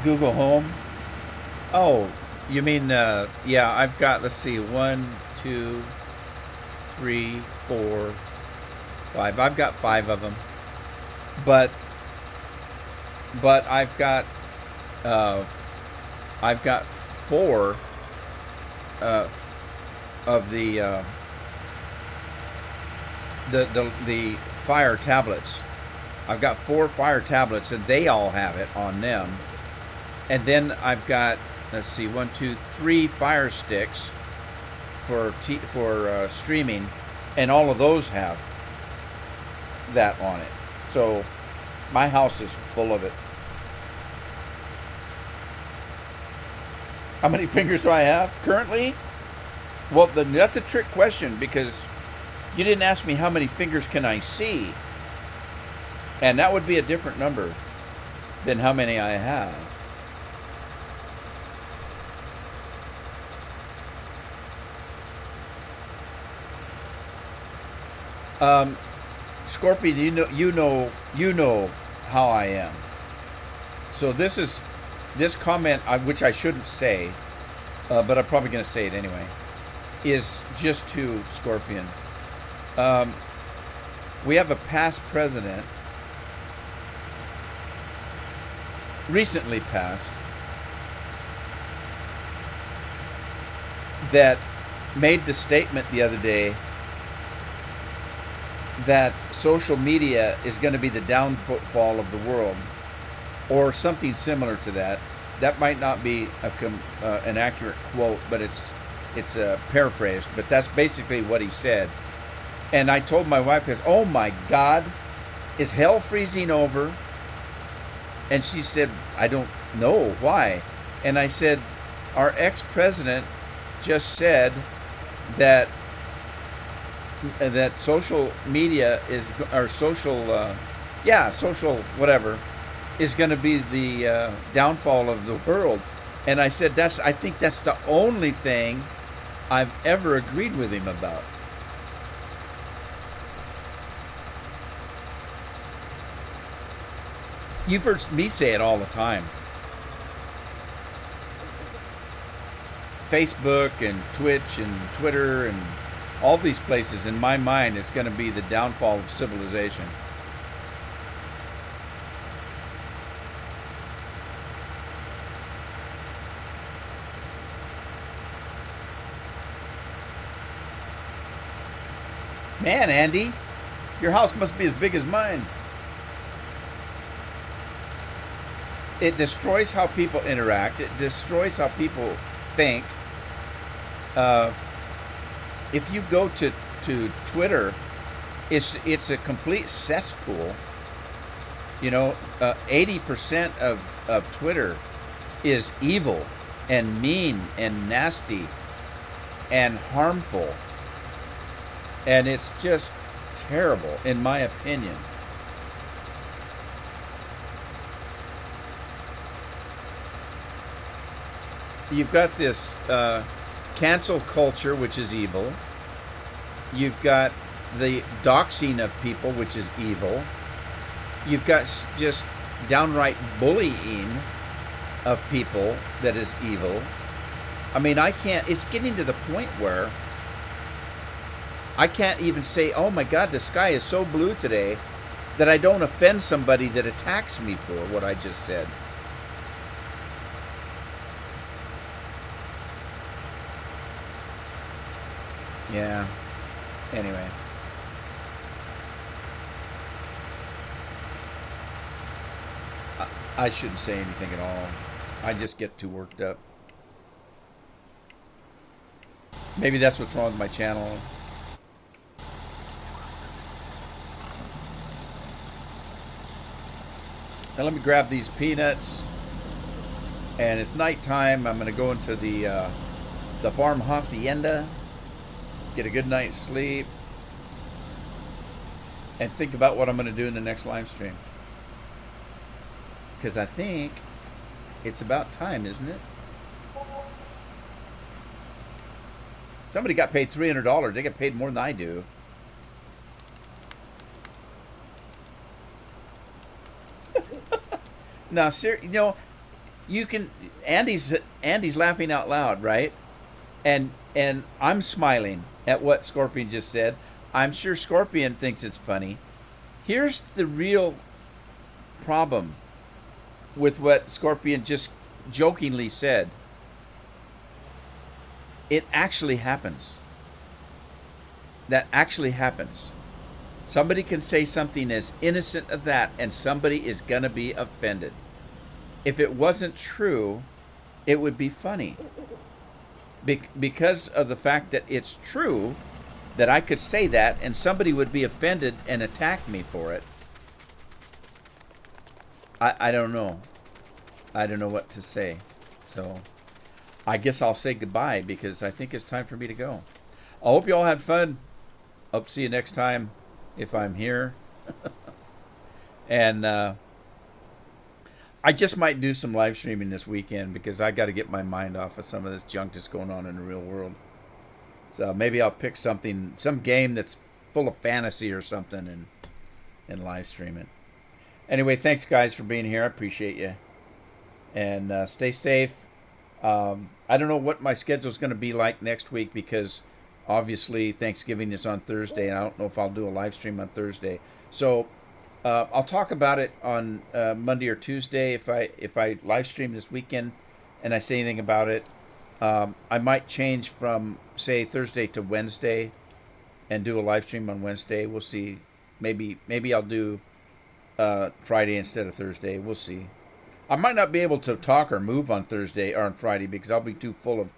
S1: Google Home. Oh, you mean, yeah, I've got, let's see, 1, 2, 3, 4, 5. I've got 5 of them. But I've got 4 of the Fire tablets. I've got 4 Fire tablets, and they all have it on them. And then I've got, let's see, 1, 2, 3 Fire Sticks for streaming, and all of those have that on it. So my house is full of it. How many fingers do I have currently? Well, that's a trick question, because you didn't ask me how many fingers can I see, and that would be a different number than how many I have. Scorpion, you know how I am. So this comment, which I shouldn't say, but I'm probably going to say it anyway, is just to Scorpion. We have a past president recently passed that made the statement the other day that social media is going to be the downfall of the world, or something similar to that. That might not be an accurate quote, but it's paraphrased. But that's basically what he said. And I told my wife, "Oh my God, is hell freezing over?" And she said, "I don't know why." And I said, "Our ex-president just said that social media is, or social whatever, is going to be the downfall of the world." And I said, I think that's the only thing I've ever agreed with him about. You've heard me say it all the time. Facebook and Twitch and Twitter and all these places, in my mind, it's going to be the downfall of civilization. Man, Andy, your house must be as big as mine. It destroys how people interact. It destroys how people think. If you go to Twitter, it's a complete cesspool. 80% of Twitter is evil and mean and nasty and harmful. And it's just terrible, in my opinion. You've got this cancel culture, which is evil. You've got the doxing of people, which is evil. You've got just downright bullying of people that is evil. I mean, it's getting to the point where I can't even say, "Oh my God, the sky is so blue today," that I don't offend somebody that attacks me for what I just said. Yeah. Anyway. I shouldn't say anything at all. I just get too worked up. Maybe that's what's wrong with my channel. Now let me grab these peanuts. And it's nighttime. I'm going to go into the farm hacienda, get a good night's sleep, and think about what I'm going to do in the next live stream. Because I think it's about time, isn't it? Somebody got paid $300. They get paid more than I do. Now, you can. Andy's laughing out loud, right? And I'm smiling at what Scorpion just said. I'm sure Scorpion thinks it's funny. Here's the real problem with what Scorpion just jokingly said. It actually happens. That actually happens. Somebody can say something as innocent as that, and somebody is going to be offended. If it wasn't true, it would be funny. Because of the fact that it's true, that I could say that, and somebody would be offended and attack me for it. I don't know. I don't know what to say. So I guess I'll say goodbye, because I think it's time for me to go. I hope you all had fun. Hope to see you next time, if I'm here. And I just might do some live streaming this weekend, because I got to get my mind off of some of this junk that's going on in the real world. So maybe I'll pick some game that's full of fantasy or something, and live stream it. Anyway, thanks guys for being here. I appreciate you. And stay safe. I don't know what my schedule is going to be like next week, because obviously Thanksgiving is on Thursday, and I don't know if I'll do a live stream on Thursday. So I'll talk about it on Monday or Tuesday if I live stream this weekend and I say anything about it. I might change from say Thursday to Wednesday and do a live stream on Wednesday. We'll see. Maybe I'll do Friday instead of Thursday. We'll see. I might not be able to talk or move on Thursday or on Friday because I'll be too full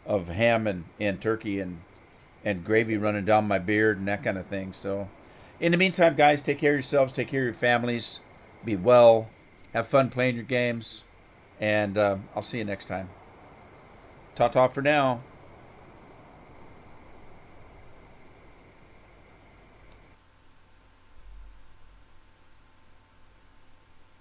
S1: of ham and turkey and gravy running down my beard and that kind of thing. So, in the meantime, guys, take care of yourselves, take care of your families, be well, have fun playing your games, and I'll see you next time. Ta ta for now.